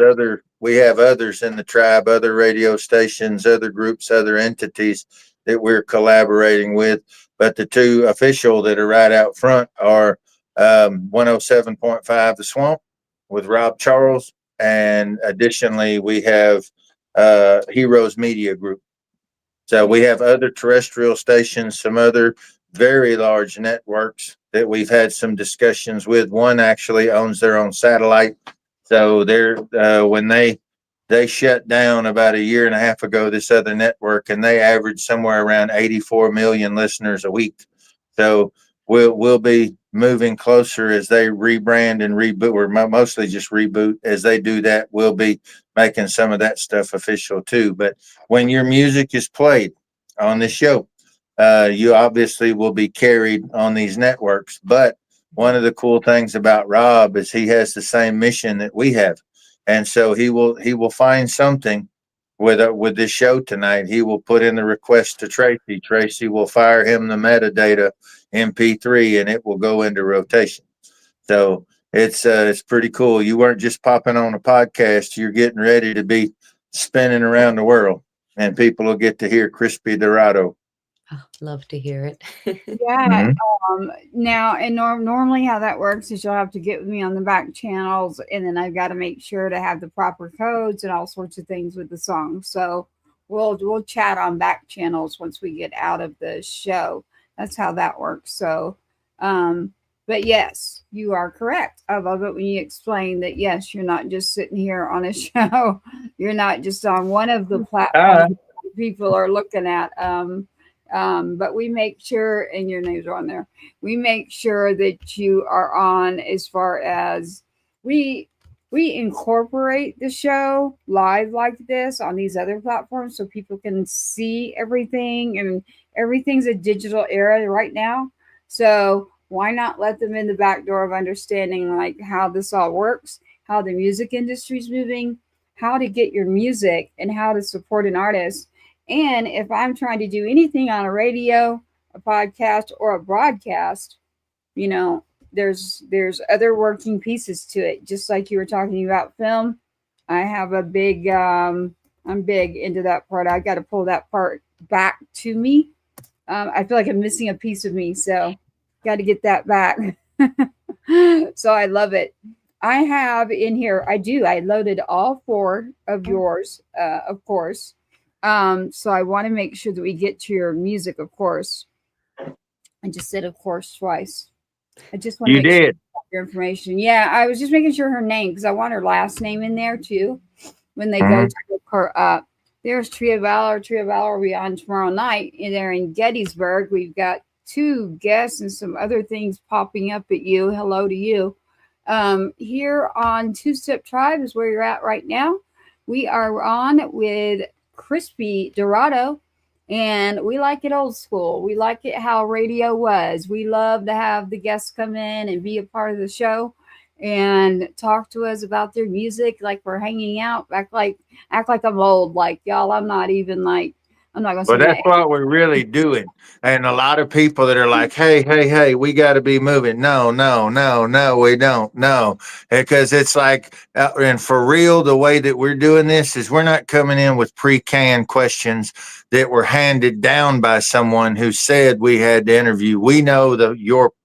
we have others in the tribe, other radio stations, other groups, other entities that we're collaborating with. But the two official that are right out front are 107.5 The Swamp with Rob Charles. And additionally, we have Heroes Media Group. So we have other terrestrial stations, some other very large networks that we've had some discussions with. One actually owns their own satellite. So they're when they shut down about a year and a half ago, this other network, and they average somewhere around 84 million listeners a week. So we'll be moving closer as they rebrand and reboot, or mostly just reboot. As they do that, we'll be making some of that stuff official too. But when your music is played on this show, you obviously will be carried on these networks. But one of the cool things about Rob is he has the same mission that we have. And so he will find something with this show tonight. He will put in the request to Tracy. Tracy will fire him the metadata MP3 and it will go into rotation. So it's pretty cool. You weren't just popping on a podcast. You're getting ready to be spinning around the world and people will get to hear Krispy DeRato. Oh, love to hear it. Yeah. Now, and normally how that works is you'll have to get with me on the back channels, and then I've got to make sure to have the proper codes and all sorts of things with the song. So we'll chat on back channels once we get out of the show. That's how that works. So, but yes, you are correct. I love it when you explain that. Yes, you're not just sitting here on a show. You're not just on one of the platforms people are looking at. But we make sure, and your names are on there, we make sure that you are on as far as we incorporate the show live like this on these other platforms so people can see everything, and everything's a digital era right now. So why not let them in the back door of understanding like how this all works, how the music industry is moving, how to get your music, and how to support an artist. And if I'm trying to do anything on a radio, a podcast, or a broadcast, there's other working pieces to it. Just like you were talking about film, I have a big, I'm big into that part. I got to pull that part back to me. I feel like I'm missing a piece of me, so got to get that back. So I love it. I have in here, I loaded all 4 of yours, of course. So I want to make sure that we get to your music, of course. I just said, of course, twice. I just want to make sure your information. Yeah, I was just making sure her name because I want her last name in there too. When they go to look her up, there's Tria Valor. Tria Valor will be on tomorrow night. And there in Gettysburg, we've got 2 guests and some other things popping up at you. Hello to you. Here on Two-Step Tribe is where you're at right now. We are on with Krispy DeRato, And we like it old school. We like it how radio was. We love to have the guests come in and be a part of the show and talk to us about their music like we're hanging out. Act like I'm old. Like y'all, I'm not even like I'm not gonna Well, say my that's age. what we're really doing. And a lot of people that are like, hey, hey, hey, we got to be moving. No, no, no, no, we don't. No, because it's like, and for real, the way that we're doing this is we're not coming in with pre canned questions that were handed down by someone who said we had to interview. We know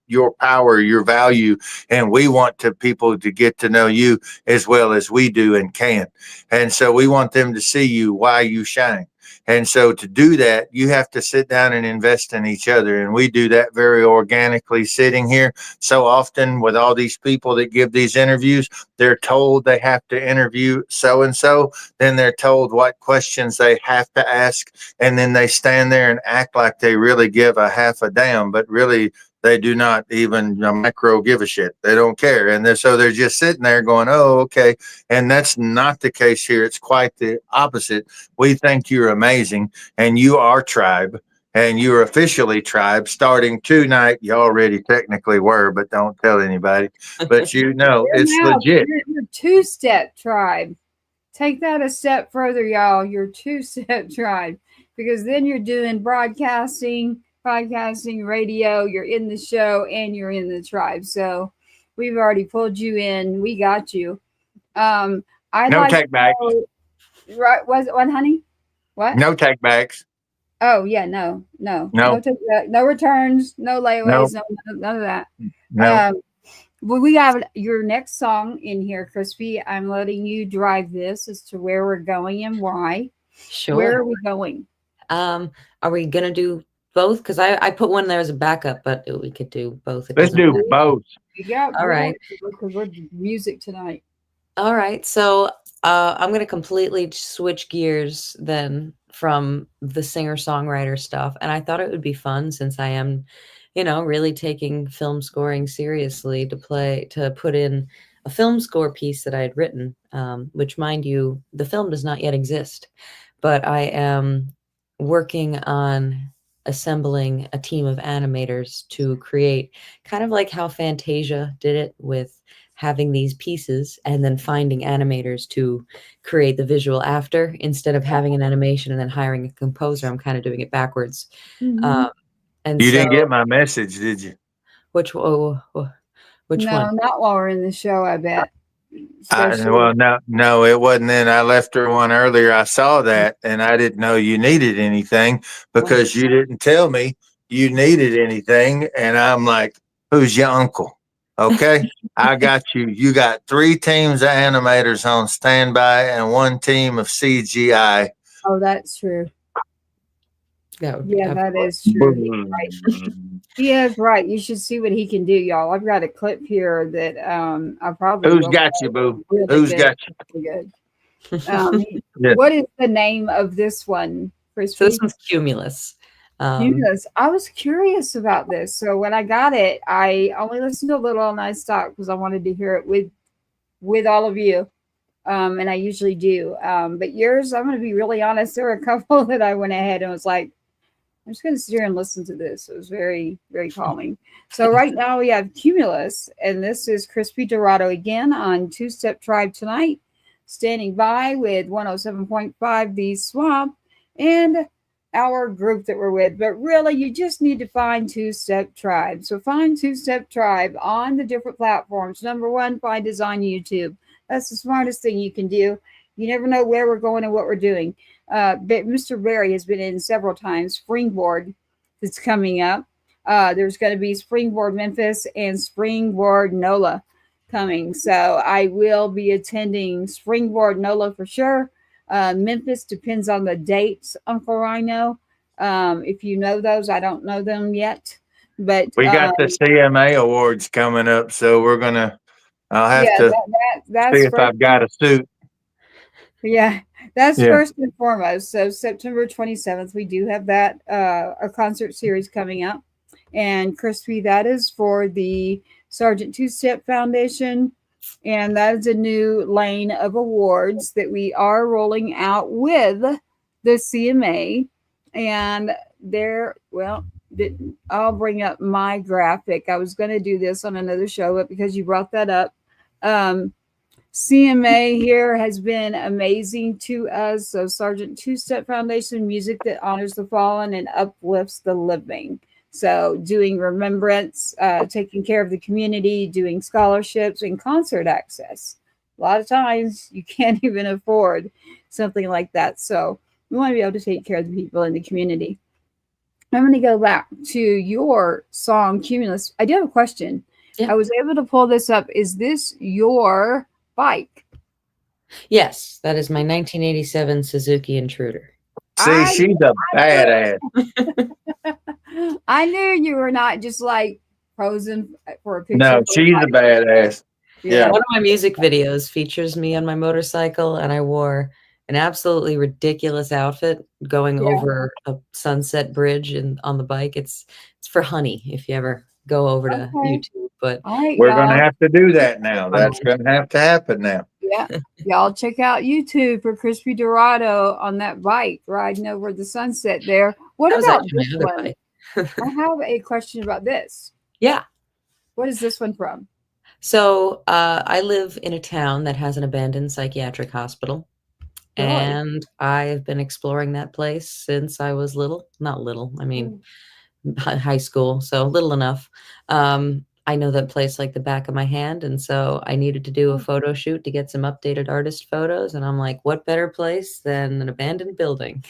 your power, your value, and we want to people to get to know you as well as we do and can. And so we want them to see you why you shine. And so to do that, you have to sit down and invest in each other. And we do that very organically sitting here. So often with all these people that give these interviews, they're told they have to interview so and so. Then they're told what questions they have to ask. And then they stand there and act like they really give a half a damn, but really they do not even a micro give a shit. They don't care. And so they're just sitting there going, oh, okay. And that's not the case here. It's quite the opposite. We think you're amazing and you are tribe and you're officially tribe starting tonight. You already technically were, but don't tell anybody. But you know, You're it's now legit. you're two-step tribe. Take that a step further, y'all. You're two-step tribe because then you're doing podcasting, radio. You're in the show and you're in the tribe. So we've already pulled you in. We got you. I'd No like to take backs. know, right? Was it one, honey? What? No take backs. Oh yeah, no, No, no returns, no no, layaways, none of that. no. Um, well, we have your next song in here, Crispy. I'm letting you drive this as to where we're going and why. Where Sure. are we going? Are we gonna do both? Because I put one there as a backup, but we could do both. It Let's doesn't do matter. both. Yeah, All right. because we're music tonight. All right. So I'm going to completely switch gears then from the singer-songwriter stuff. And I thought it would be fun since I am, really taking film scoring seriously to put in a film score piece that I had written, which, mind you, the film does not yet exist. But I am working on assembling a team of animators to create kind of like how Fantasia did it with having these pieces and then finding animators to create the visual after instead of having an animation and then hiring a composer. I'm kind of doing it backwards. Mhm. And You so didn't get my message, did you? which oh, oh, which No, one? not while we're in the show. I bet. Especially, Well, no, it wasn't. Then I left her one earlier. I saw that, and I didn't know you needed anything because you didn't tell me you needed anything. And I'm like, "Who's your uncle?" Okay, I got you. You got 3 teams of animators on standby and 1 team of CGI. oh, that's true. That would be Yeah, that is true. He is right. You should see what he can do, y'all. I've got a clip here that I probably Who's will got you, boo? really Who's good. got you? Really good. Yeah. What is the name of this one, So this Crispy? one's Cumulus. Yes, I was curious about this. So when I got it, I only listened to a little and I stopped because I wanted to hear it with all of you. And I usually do. But yours, I'm going to be really honest. There were a couple that I went ahead and was like, I'm just going to sit here and listen to this. It was very, very calming. So right now we have Cumulus, and this is Krispy DeRato again on Two Step Tribe tonight, standing by with 107.5 The Swamp and our group that we're with. But really, you just need to find Two Step Tribe. So find Two Step Tribe on the different platforms. Number one, find us on YouTube. That's the smartest thing you can do. You never know where we're going and what we're doing. But Mr. Barry has been in several times. Springboard that's coming up. There's going to be Springboard Memphis and Springboard NOLA coming. So I will be attending Springboard NOLA for sure. Memphis depends on the dates, Uncle Ryano. If you know those, I don't know them yet. But We got the CMA awards coming up, so I'll have to that's see if first. I've got a suit. Yeah, that's Yeah. first and foremost. So September 27th, we do have that a concert series coming up. And Crispy, that is for the Sergeant Two Step Foundation. And that is a new lane of awards that we are rolling out with the CMA. And there, well, I'll bring up my graphic. I was going to do this on another show, but because you brought that up, CMA here has been amazing to us. So Sergeant Two-Step Foundation, music that honors the fallen and uplifts the living. So doing remembrance, taking care of the community, doing scholarships and concert access. A lot of times you can't even afford something like that. So we want to be able to take care of the people in the community. I'm going to go back to your song, Cumulus. I do have a question. Yeah. I was able to pull this up. Is this your bike? Yes, that is my 1987 Suzuki Intruder. See, she's a badass. I knew you were not just like posing for a picture. No, she's a badass. Yeah. One of my music videos features me on my motorcycle, and I wore an absolutely ridiculous outfit going over a sunset bridge and on the bike. It's for Honey if you ever go over to YouTube. But we're going to have to do that now. That's going to have to happen now. Yeah. Y'all check out YouTube for Krispy DeRato on that bike riding over the sunset there. What about this one? I have a question about this. Yeah. What is this one from? So I live in a town that has an abandoned psychiatric hospital. Really? And I've been exploring that place since I was little. Not little, I mean, high school, so little enough. I know that place like the back of my hand, and so I needed to do a photo shoot to get some updated artist photos, and I'm like, what better place than an abandoned building?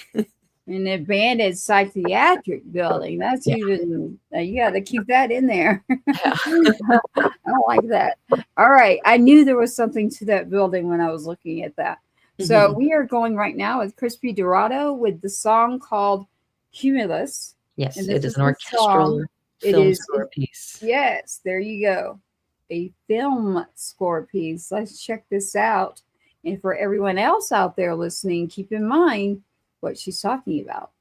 An abandoned psychiatric building. That's even, you got to keep that in there. I don't like that. All right. I knew there was something to that building when I was looking at that. So we are going right now with Krispy DeRato with the song called Cumulus. Yes, it is an orchestral film score piece. Yes, there you go. A film score piece. Let's check this out. And for everyone else out there listening, keep in mind what she's talking about.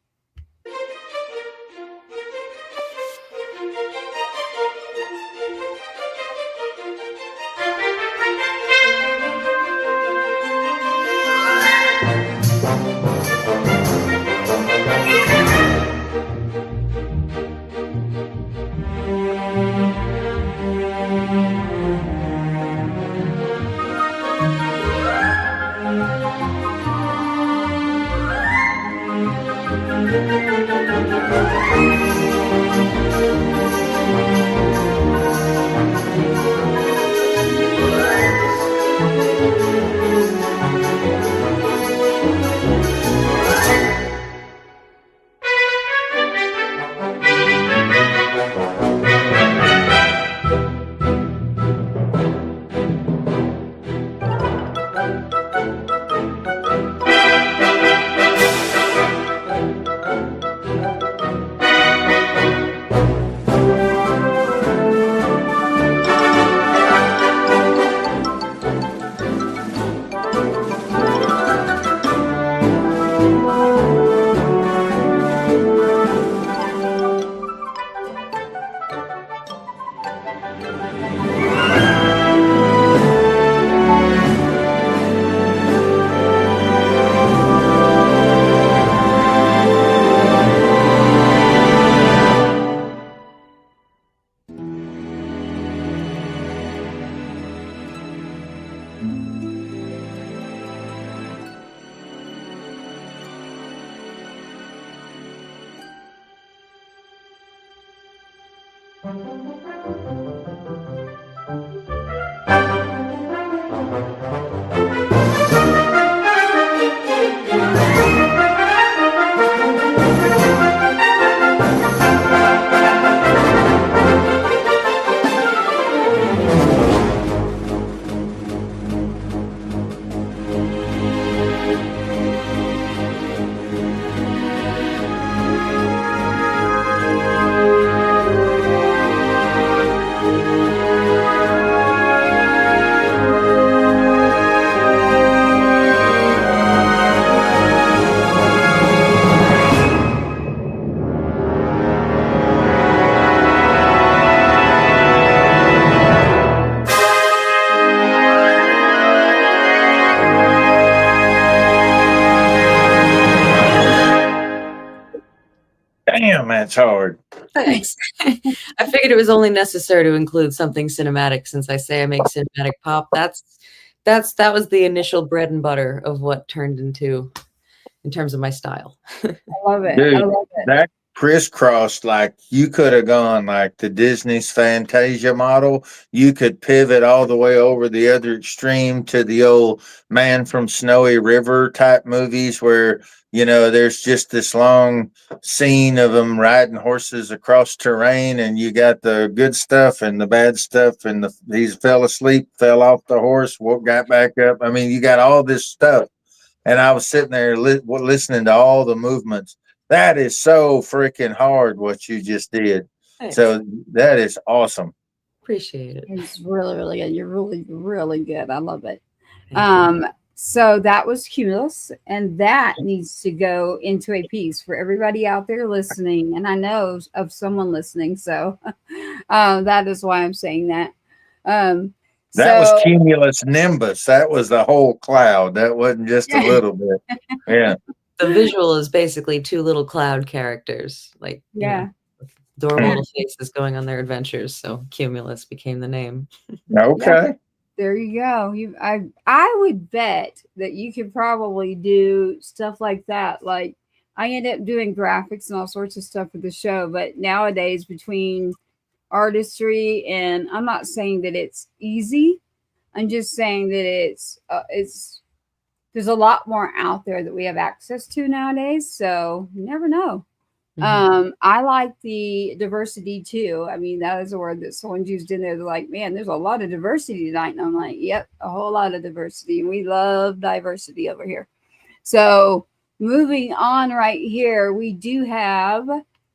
Giant's hard. Thanks. I figured it was only necessary to include something cinematic since I say I make cinematic pop. That was the initial bread and butter of what turned into in terms of my style. I love it. Dude, I love it. that crisscrossed, like you could have gone like the Disney's Fantasia model. You could pivot all the way over the other extreme to the old Man from Snowy River type movies where, you know, there's just this long scene of them riding horses across terrain, and you got the good stuff and the bad stuff, and he fell asleep, fell off the horse, got back up. I mean, you got all this stuff. And I was sitting there listening to all the movements. That is so freaking hard what you just did. Thanks. So that is awesome. Appreciate it. It's really, really good. You're really, really good. I love it. Thank you. So that was Cumulus, and that needs to go into a piece for everybody out there listening. And I know of someone listening, so that is why I'm saying that. That was Cumulus Nimbus. That was the whole cloud. That wasn't just a little bit. Yeah. The visual is basically two little cloud characters, like adorable little faces going on their adventures. So Cumulus became the name. Okay. Yeah, there you go. I would bet that you could probably do stuff like that. Like I end up doing graphics and all sorts of stuff for the show, but nowadays between artistry, and I'm not saying that it's easy. I'm just saying that it's there's a lot more out there that we have access to nowadays. So you never know. Mm-hmm. I like the diversity too. I mean, that is a word that someone's used in there. They're like, man, there's a lot of diversity tonight. And I'm like, yep, a whole lot of diversity. And we love diversity over here. So moving on right here, we do have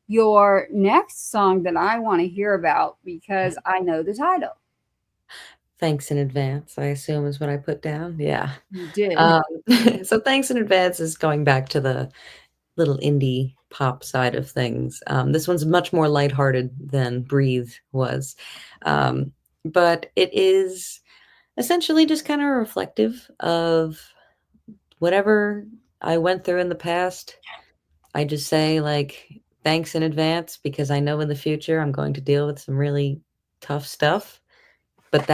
your next song that I want to hear about because I know the title. Thanks in advance, I assume is what I put down. Yeah. You did. So thanks in advance is going back to the little indie pop side of things. This one's much more lighthearted than Breathe was. But it is essentially just kind of reflective of whatever I went through in the past. I just say like, thanks in advance because I know in the future I'm going to deal with some really tough stuff. But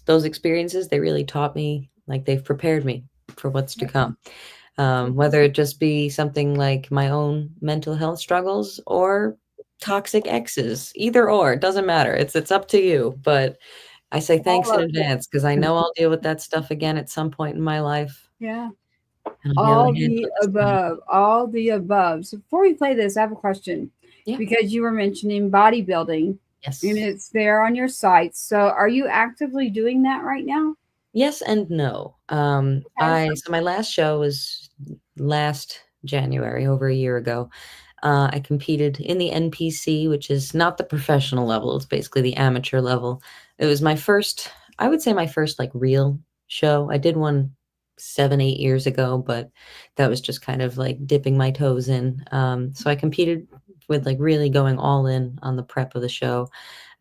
those experiences, they really taught me, like they've prepared me for what's to come. Whether it just be something like my own mental health struggles or toxic exes, either or, it doesn't matter. It's up to you. But I say thanks in advance because I know I'll deal with that stuff again at some point in my life. Yeah. All the above. So before we play this, I have a question. Yeah. Because you were mentioning bodybuilding. Yes. And it's there on your site. So are you actively doing that right now? Yes and no. So my last show was last January, over a year ago. I competed in the NPC, which is not the professional level. It's basically the amateur level. It was my first like real show. I did one 7-8 years ago, but that was just kind of like dipping my toes in. So I competed with like really going all in on the prep of the show.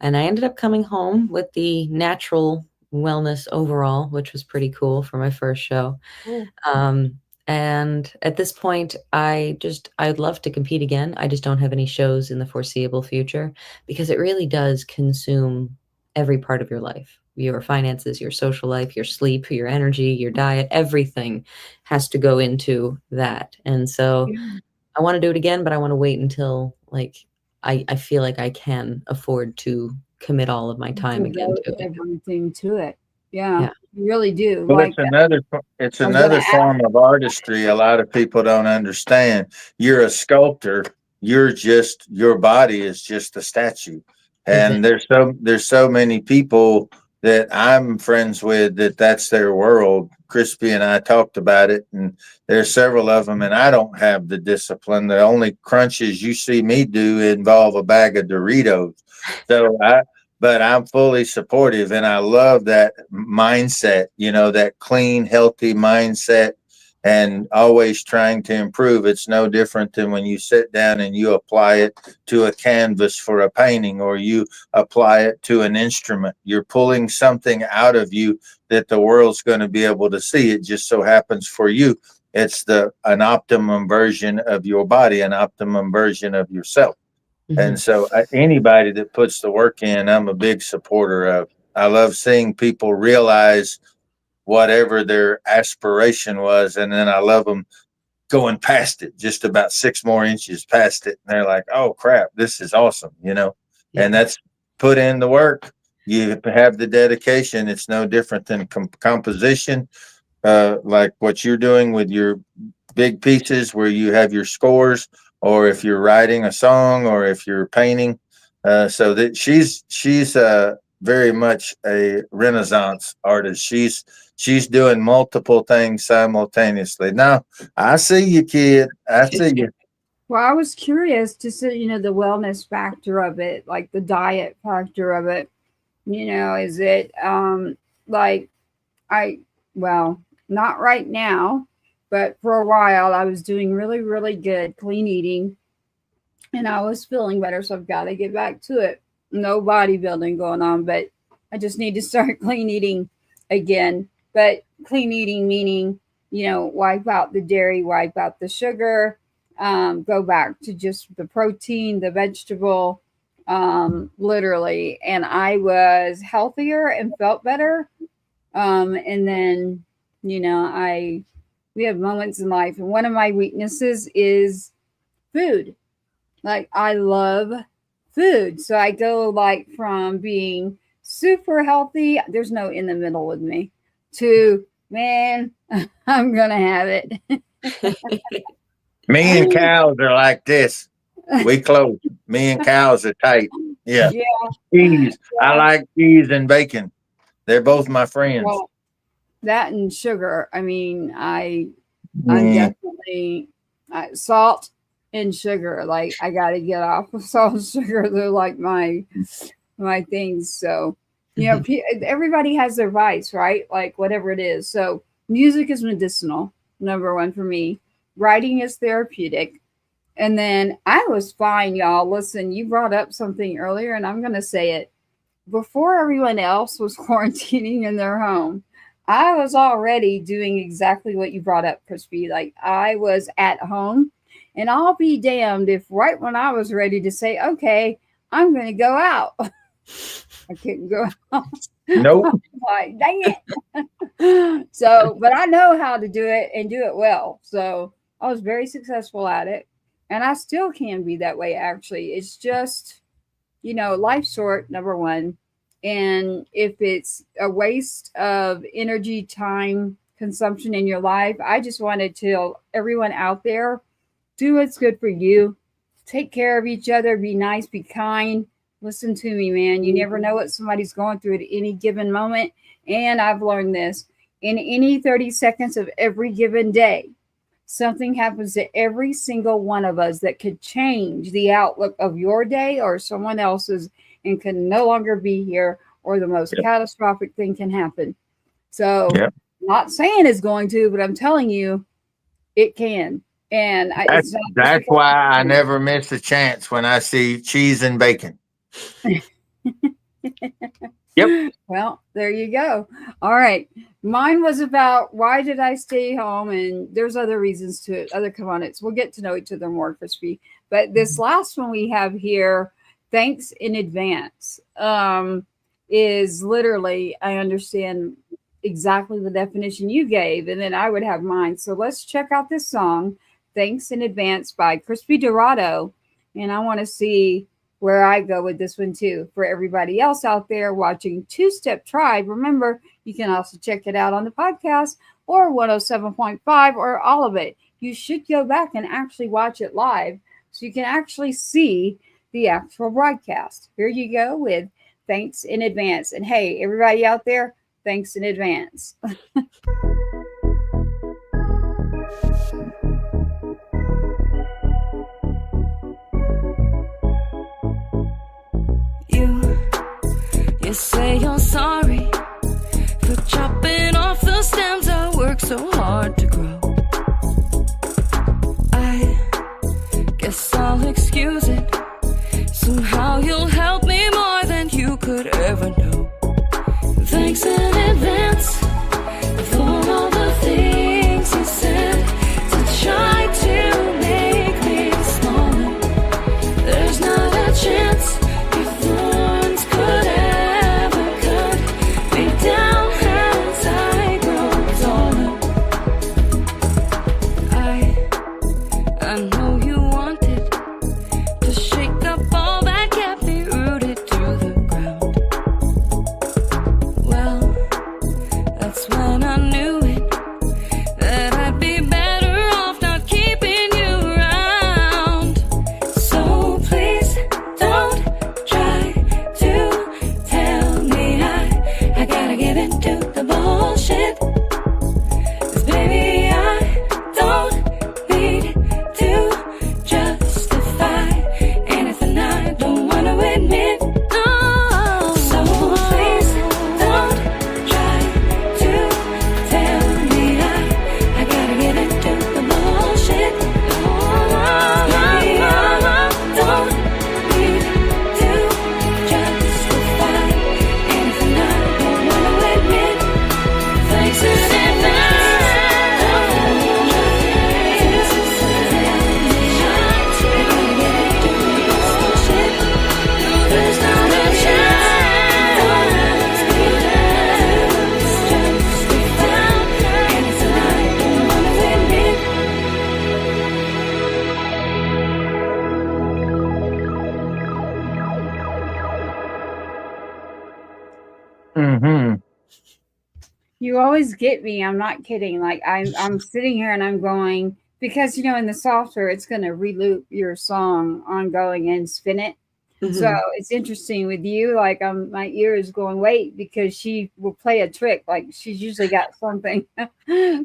And I ended up coming home with the natural wellness overall, which was pretty cool for my first show. And at this point, I'd love to compete again. I just don't have any shows in the foreseeable future because it really does consume every part of your life. Your finances, your social life, your sleep, your energy, your diet, everything has to go into that. And so I want to do it again, but I want to wait until like I feel like I can afford to commit all of my time again to everything to it. Yeah, you really do. Well, it's another form of artistry. A lot of people don't understand. You're a sculptor. Your body is just a statue. And there's so many people that I'm friends with that's their world. Krispy and I talked about it, and there's several of them, and I don't have the discipline. The only crunches you see me do involve a bag of Doritos. But I'm fully supportive, and I love that mindset, that clean, healthy mindset, and always trying to improve. It's no different than when you sit down and you apply it to a canvas for a painting, or you apply it to an instrument. You're pulling something out of you that the world's going to be able to see. It just so happens for you, it's an optimum version of your body, an optimum version of yourself. And so anybody that puts the work in, I'm a big supporter of. I love seeing people realize whatever their aspiration was, and then I love them going past it, just about 6 more inches past it, and they're like, "Oh crap, this is awesome," And that's put in the work. You have the dedication. It's no different than composition, like what you're doing with your big pieces, where you have your scores, or if you're writing a song, or if you're painting. So that she's very much a Renaissance artist. She's doing multiple things simultaneously. Now, I see you, kid. I see you. Well, I was curious to see, the wellness factor of it, like the diet factor of it. Is it not right now, but for a while I was doing really, really good clean eating, and I was feeling better. So I've got to get back to it. No bodybuilding going on, but I just need to start clean eating again. But clean eating meaning, wipe out the dairy, wipe out the sugar, go back to just the protein, the vegetable, literally. And I was healthier and felt better. And then, we have moments in life, and one of my weaknesses is food. Like, I love food. So I go like from being super healthy, there's no in the middle with me, to, man, I'm going to have it. Me and cows are like this. We close. Me and cows are tight. Yeah. Cheese. I like cheese and bacon. They're both my friends. Well, that and sugar. I mean, I'm definitely salt and sugar. Like, I got to get off of salt and sugar. They're like my things. So, everybody has their vice, right? Like, whatever it is. So music is medicinal, number one for me. Writing is therapeutic. And then I was fine, y'all. Listen, you brought up something earlier, and I'm going to say it. Before everyone else was quarantining in their home, I was already doing exactly what you brought up, Krispy. Like, I was at home, and I'll be damned if right when I was ready to say, okay, I'm going to go out, I couldn't go out. Nope. Like, dang it. So, but I know how to do it and do it well. So I was very successful at it. And I still can be that way, actually. It's just, life's short, number one. And if it's a waste of energy, time, consumption in your life, I just want to tell everyone out there, do what's good for you. Take care of each other. Be nice. Be kind. Listen to me, man. You never know what somebody's going through at any given moment. And I've learned this. In any 30 seconds of every given day, something happens to every single one of us that could change the outlook of your day or someone else's, and can no longer be here, or the most catastrophic thing can happen. So not saying it's going to, but I'm telling you, it can. And that's why I never miss a chance when I see cheese and bacon. Yep. Well, there you go. All right. Mine was about why did I stay home? And there's other reasons to it, other components. We'll get to know each other more, Krispy. But this last one we have here, thanks in advance, is literally, I understand exactly the definition you gave, and then I would have mine. So let's check out this song, Thanks in Advance by Krispy DeRato. And I want to see where I go with this one too. For everybody else out there watching Two Step Tribe, remember, you can also check it out on the podcast or 107.5 or all of it. You should go back and actually watch it live so you can actually see the actual broadcast. Here you go with Thanks in Advance. And hey, everybody out there, thanks in advance. You say you're sorry for chopping off the stems that work so hard to grow. I guess I'll excuse it. Somehow you'll help me more than you could ever know. Thanks in advance for all the things you said to try to make me smaller. There's not a You always get me. I'm not kidding. Like I'm sitting here and I'm going because in the software it's going to reloop your song ongoing and spin it. So Mhm. it's interesting with you. Like my ear is going wait because she will play a trick. Like she's usually got something,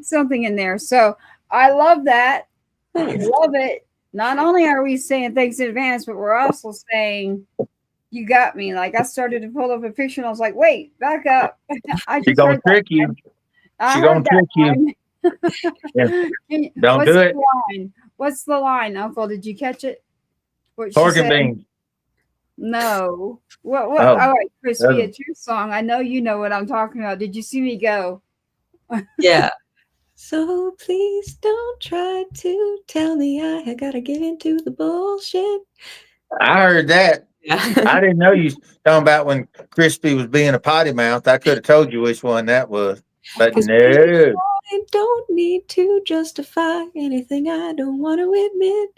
something in there. So I love that. Thanks. Love it. Not only are we saying thanks in advance, but we're also saying you got me. Like I started to pull up a picture and I was like, wait, back up. I She just gonna heard that trick you. line. I She gonna heard that trick you. line. Yeah. Don't What's do the it. line? What's the line, Uncle? Did you catch it? What she Pork and said? beans. No. What? Oh, All right, Crispy, doesn't. it's your song. I know you know what I'm talking about. Did you see me go? Yeah. So please don't try to tell me I gotta get into the bullshit. I heard that. Yeah. I didn't know you talking about when Crispy was being a potty mouth. I could have told you which one that was, but 'Cause no. I don't need to justify anything I don't want to admit.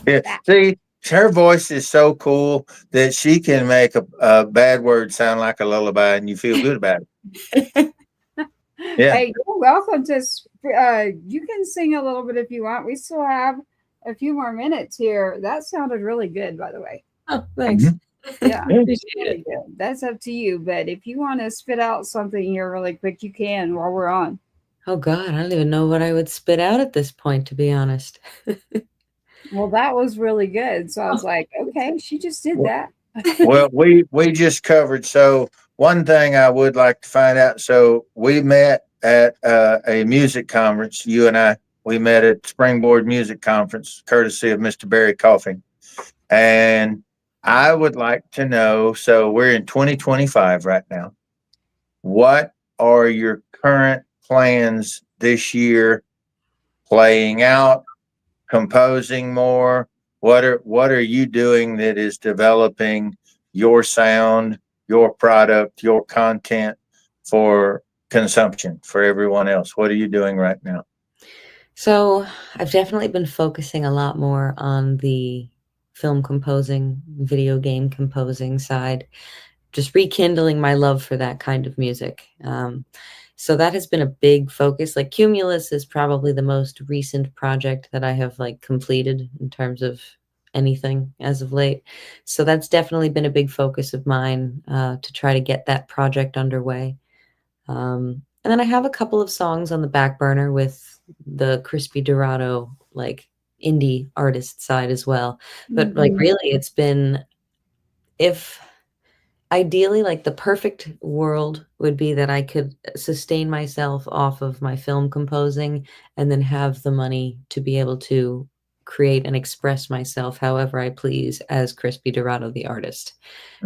Yeah. That. See, her voice is so cool that she can make a bad word sound like a lullaby, and you feel good about it. Yeah. Hey, you're welcome to. You can sing a little bit if you want. We still have a few more minutes here. That sounded really good, by the way. Oh, thanks. Mhm. Yeah, Yeah. Appreciate really it. good. That's up to you. But if you want to spit out something here really quick, you can while we're on. Oh God, I don't even know what I would spit out at this point, to be honest. Well, that was really good. So I was like, okay, she just did that. Well, we just covered. So one thing I would like to find out. So we met at a music conference. You and I, we met at Springboard Music Conference, courtesy of Mr. Barry Coffin. And I would like to know. So we're in 2025 right now. What are your current plans this year? Playing out, composing more? What are you doing that is developing your sound, your product, your content for consumption for everyone else? What are you doing right now? So I've definitely been focusing a lot more on the film composing, video game composing side, just rekindling my love for that kind of music. So that has been a big focus. Like Cumulus is probably the most recent project that I have like completed in terms of anything as of late. So that's definitely been a big focus of mine to try to get that project underway. And then I have a couple of songs on the back burner with the Krispy DeRato like indie artist side as well. But like Mhm. really it's been if ideally, like the perfect world would be that I could sustain myself off of my film composing and then have the money to be able to create and express myself however I please as Krispy DeRato, the artist.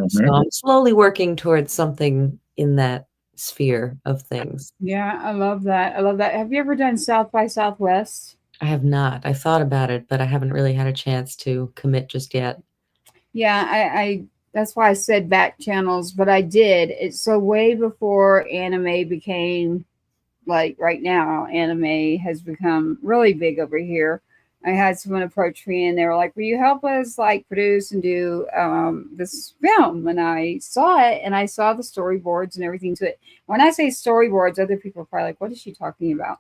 So Mhm. I'm slowly working towards something in that sphere of things. Yeah, I love that. I love that. Have you ever done South by Southwest? I have not. I thought about it, but I haven't really had a chance to commit just yet. Yeah, I that's why I said back channels, but I did. It's so way before anime became like right now, anime has become really big over here. I had someone approach me and they were like, will you help us like produce and do this film? And I saw it and I saw the storyboards and everything to it. When I say storyboards, other people are probably like, what is she talking about?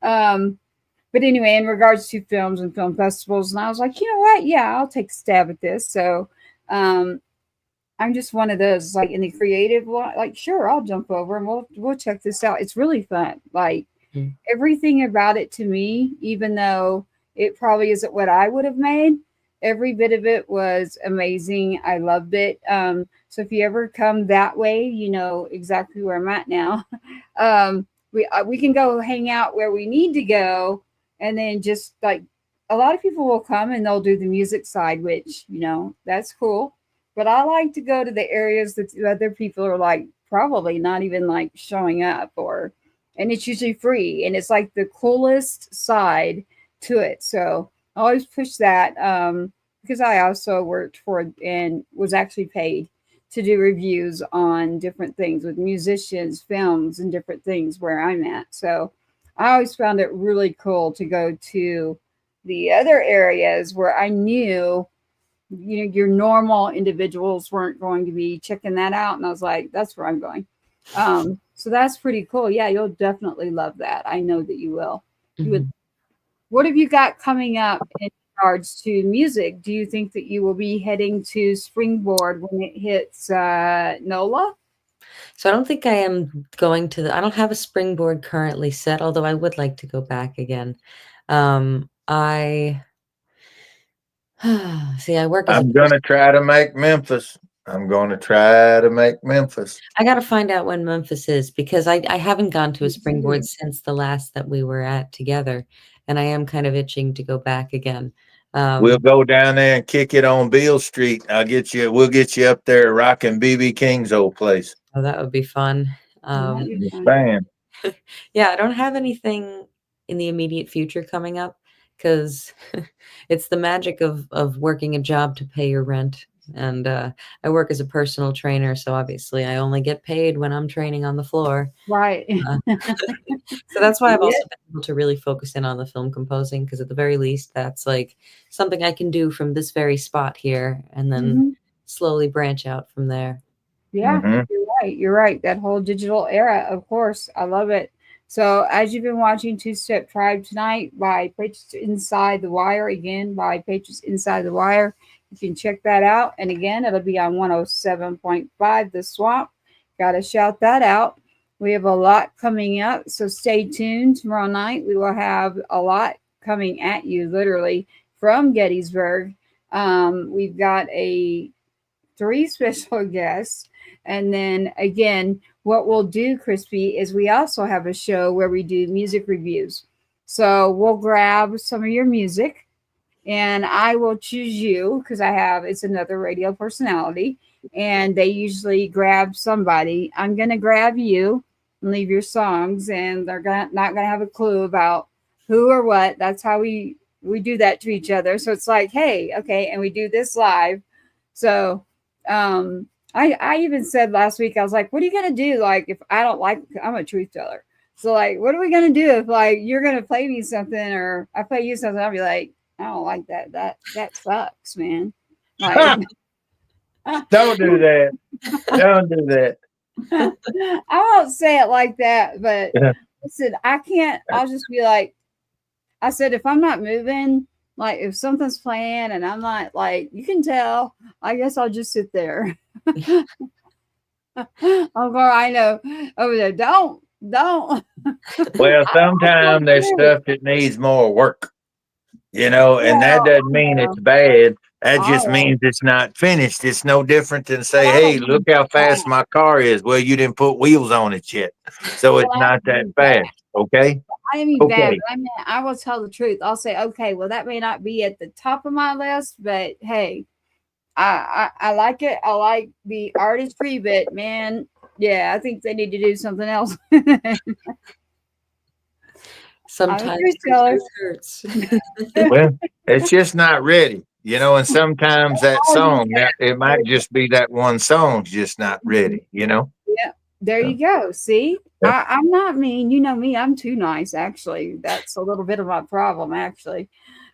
Um, but anyway, in regards to films and film festivals, and I was like, you know what? Yeah, I'll take a stab at this. So um, I'm just one of those like in the creative like sure I'll jump over and we'll check this out. It's really fun. Like Mm. everything about it to me, even though it probably isn't what I would have made, every bit of it was amazing. I loved it. So if you ever come that way, you know exactly where I'm at now. We can go hang out where we need to go, and then just like a lot of people will come and they'll do the music side, which that's cool, but I like to go to the areas that other people are like probably not even like showing up or and it's usually free and it's like the coolest side to it. So I always push that because I also worked for and was actually paid to do reviews on different things with musicians, films, and different things where I'm at. So I always found it really cool to go to the other areas where I knew your normal individuals weren't going to be checking that out, and I was like, that's where I'm going. So that's pretty cool. Yeah, you'll definitely love that. I know that you will. You would. Mhm. What have you got coming up in regards to music? Do you think that you will be heading to Springboard when it hits NOLA? So I don't think I am going to I don't have a springboard currently set, although I would like to go back again. I see, I work as a I'm gonna try to make Memphis. I'm gonna try to make Memphis. I gotta find out when Memphis is because I haven't gone to a Me springboard too. since the last that we were at together, and I am kind of itching to go back again. We'll go down there and kick it on Beale Street. We'll get you up there rocking BB King's old place. So that would be fun. That'd be Yes, fun. ma'am. Yeah, I don't have anything in the immediate future coming up because it's the magic of working a job to pay your rent. And I work as a personal trainer, so obviously I only get paid when I'm training on the floor. Right. Uh, so that's why I've Yeah. also been able to really focus in on the film composing because at the very least, that's like something I can do from this very spot here and then Mhm. slowly branch out from there. Yeah, Mhm. you're right. You're right. That whole digital era, of course. I love it. So, as you've been watching Two Step Tribe tonight by Patriots Inside the Wire, again, by Patriots Inside the Wire, you can check that out. And again, it'll be on 107.5 The Swamp. Got to shout that out. We have a lot coming up. So, stay tuned. Tomorrow night, we will have a lot coming at you, literally, from Gettysburg. We've got three special guests. And then again, what we'll do, Crispy, is we also have a show where we do music reviews. So we'll grab some of your music and I will choose you because it's another radio personality. And they usually grab somebody. I'm going to grab you and leave your songs, and they're not going to have a clue about who or what. That's how we do that to each other. So it's like, hey, okay, and we do this live. So I even said last week, I was like, what are you gonna do? Like, if I don't like, I'm a truth teller. So like, what are we gonna do if like you're gonna play me something or I play you something? I'll be like, I don't like that. That sucks, man. Like, Don't do that. Don't do that. I won't say it like that, but listen, I can't. I'll just be like, I said, if I'm not moving, like if something's playing and I'm not like, you can tell, I guess I'll just sit there. Uncle Ryano over there, don't. Well, sometimes there's stuff that needs more work, and that doesn't mean it's bad. That just means it's not finished. It's no different than say, hey, look how fast my car is. Well, you didn't put wheels on it yet. So it's not that fast. Okay. I mean bad, Okay. but I mean I will tell the truth. I'll say, okay, well that may not be at the top of my list, but hey, I like it. I like the artistry, but man, yeah, I think they need to do something else. Sometimes truth teller. truth hurts. Well, it's just not ready, and sometimes that song, it might just be that one song's just not ready, Yeah, there you go. See, Yeah. I'm not mean. You know me, I'm too nice, actually. That's a little bit of my problem, actually.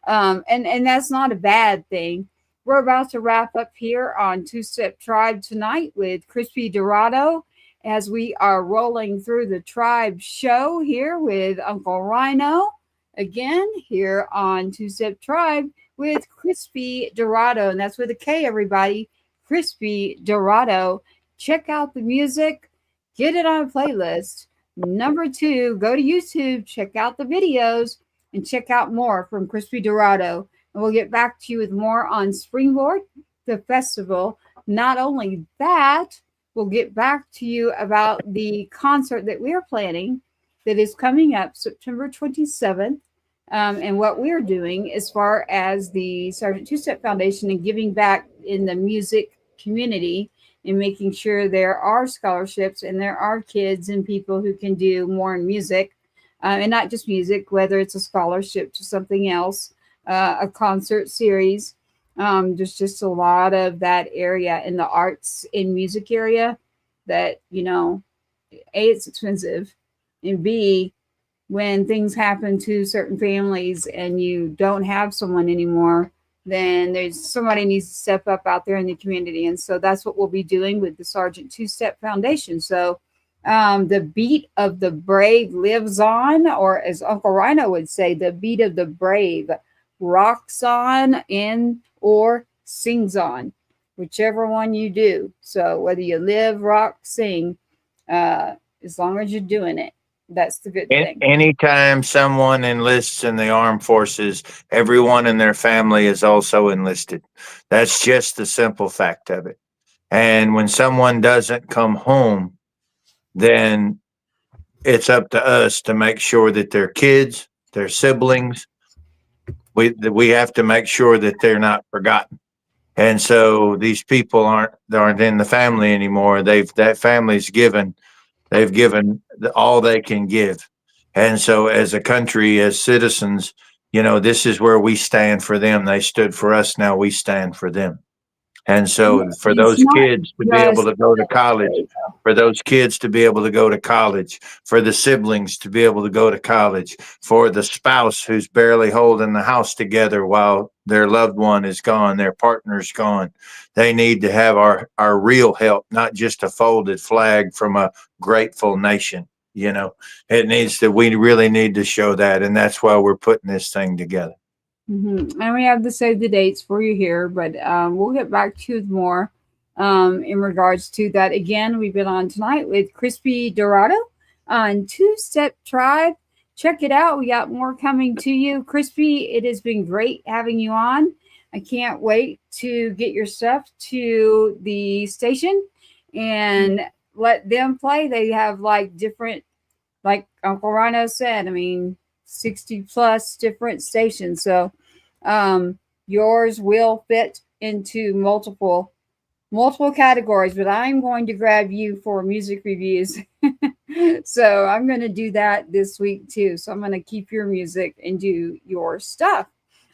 And that's not a bad thing. We're about to wrap up here on Two Step Tribe tonight with Krispy DeRato as we are rolling through the Tribe show here with Uncle Ryano. Again, here on Two Step Tribe with Krispy DeRato. And that's with a K, everybody. Krispy DeRato. Check out the music. Get it on a playlist. Number 2, go to YouTube, check out the videos, and check out more from Krispy DeRato. And we'll get back to you with more on Springboard, the festival. Not only that, we'll get back to you about the concert that we are planning that is coming up September 27th, and what we're doing as far as the Sergeant Two-Step Foundation and giving back in the music community and making sure there are scholarships and there are kids and people who can do more in music, and not just music, whether it's a scholarship to something else, a concert series. There's just a lot of that area in the arts and music area that, A, it's expensive, and B, when things happen to certain families and you don't have someone anymore, then there's somebody needs to step up out there in the community. And so that's what we'll be doing with the Sergeant Two-Step Foundation. So The beat of the brave lives on, or as Uncle Ryano would say, the beat of the brave rocks on and or sings on, whichever one you do. So whether you live, rock, sing, as long as you're doing it, that's the good thing. Anytime someone enlists in the armed forces, everyone in their family is also enlisted. That's just the simple fact of it. And when someone doesn't come home, then it's up to us to make sure that their kids, their siblings, we have to make sure that they're not forgotten. And so these people aren't in the family anymore. That family's given. They've given all they can give. And so as a country, as citizens, this is where we stand for them. They stood for us. Now we stand for them. And so for It's those not kids to be able just to go to college, for those kids to be able to go to college, for the siblings to be able to go to college, for the spouse who's barely holding the house together while their loved one is gone, their partner's gone. They need to have our real help, not just a folded flag from a grateful nation. We really need to show that. And that's why we're putting this thing together. And we have to save the dates for you here, but we'll get back to you more in regards to that. Again, we've been on tonight with Krispy DeRato on Two Step Tribe. Check it out. We got more coming to you. Krispy, it has been great having you on. I can't wait to get your stuff to the station and let them play. They have different, like Uncle Ryano said, 60 plus different stations. So yours will fit into multiple categories, but I'm going to grab you for music reviews. So I'm going to do that this week too. So I'm going to keep your music and do your stuff.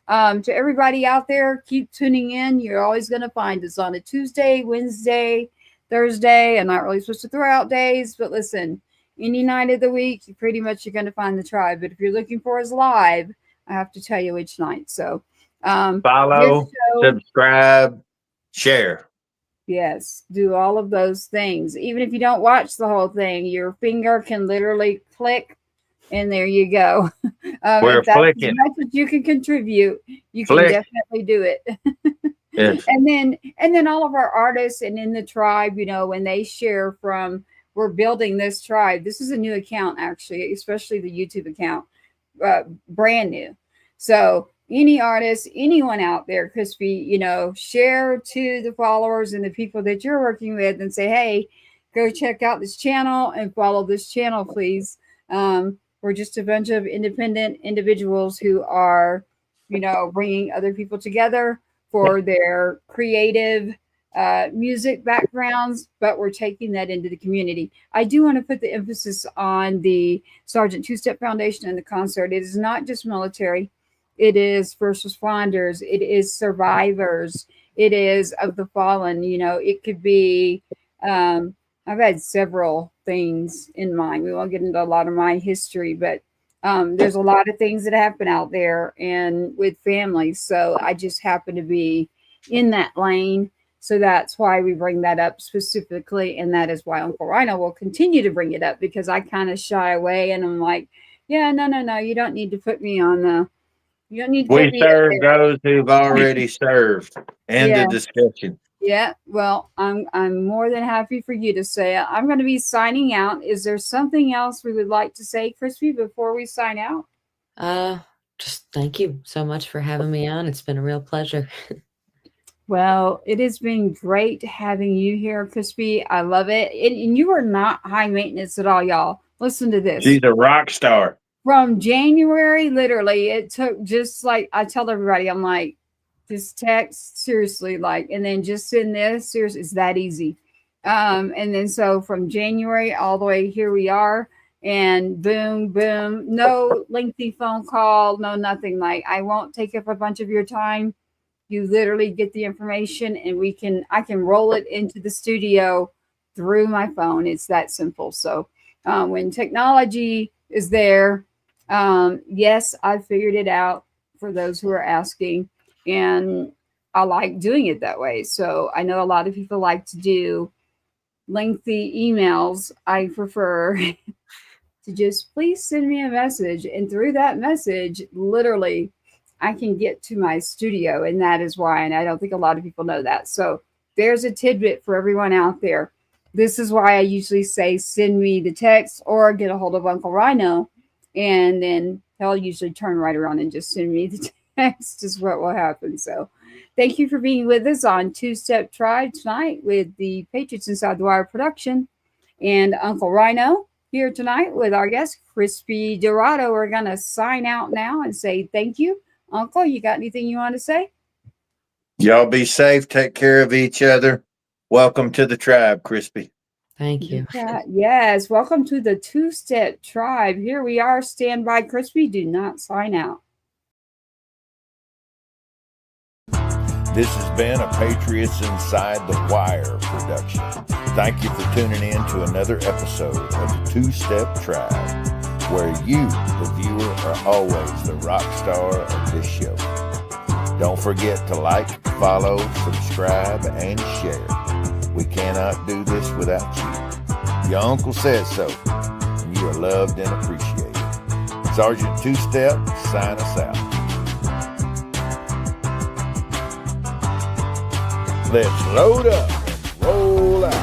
To everybody out there, keep tuning in. You're always going to find us on a Tuesday, Wednesday, Thursday. I'm not really supposed to throw out days, but listen, any night of the week, you're going to find the tribe. But if you're looking for us live, I have to tell you which night. So follow, subscribe, share. Yes, do all of those things. Even if you don't watch the whole thing, your finger can literally click, and there you go. We're if that's flicking. as much as you can contribute, you Flick. can definitely do it. Yes. And then all of our artists and in the tribe, when they share from, we're building this tribe. This is a new account, actually, especially the YouTube account, brand new. So any artist, anyone out there, Krispy, share to the followers and the people that you're working with and say, hey, go check out this channel and follow this channel, please. We're just a bunch of independent individuals who are, bringing other people together for their creative music backgrounds, but we're taking that into the community. I do want to put the emphasis on the Sergeant Two-Step Foundation and the concert. It is not just military. It is first responders. It is survivors. It is of the fallen. It could be, I've had several things in mind. We won't get into a lot of my history, but there's a lot of things that happen out there and with families. So I just happen to be in that lane. So that's why we bring that up specifically. And that is why Uncle Ryano will continue to bring it up, because I kind of shy away and I'm like, yeah, no. You don't need to put me on the, you don't need to put We serve those who've already served. End of discussion. Yeah, well, I'm more than happy for you to say it. I'm going to be signing out. Is there something else we would like to say, Krispy, before we sign out? Just thank you so much for having me on. It's been a real pleasure. Well, it has been great having you here, Krispy. I love it. And you are not high maintenance at all, y'all. Listen to this. She's a rock star. From January, literally, it took just like, I tell everybody, I'm like, just text, seriously, and then just send this, seriously, it's that easy. And then so from January all the way, here we are, and boom, no lengthy phone call, no nothing. I won't take up a bunch of your time. You literally get the information, and I can roll it into the studio through my phone. It's that simple. So when technology is there, yes, I figured it out for those who are asking, and I like doing it that way. So I know a lot of people like to do lengthy emails, I prefer to just please send me a message. And through that message, literally, I can get to my studio. And that is why. And I don't think a lot of people know that. So there's a tidbit for everyone out there. This is why I usually say send me the text or get a hold of Uncle Ryano. And then he'll usually turn right around and just send me the text is what will happen. So thank you for being with us on Two Step Tribe tonight with the Patriots Inside the Wire production and Uncle Ryano here tonight with our guest, Krispy DeRato. We're going to sign out now and say thank you. Uncle, you got anything you want to say? Y'all be safe. Take care of each other. Welcome to the tribe, Krispy. Thank you. Yes, welcome to the Two Step Tribe. Here we are. Stand by, Krispy. Do not sign out. This has been a Patriots Inside the Wire production. Thank you for tuning in to another episode of the Two Step Tribe, where you, the viewer, are always the rock star of this show. Don't forget to like, follow, subscribe, and share. We cannot do this without you. Your uncle says so, and you are loved and appreciated. Sergeant Two Step, sign us out. Let's load up and roll out.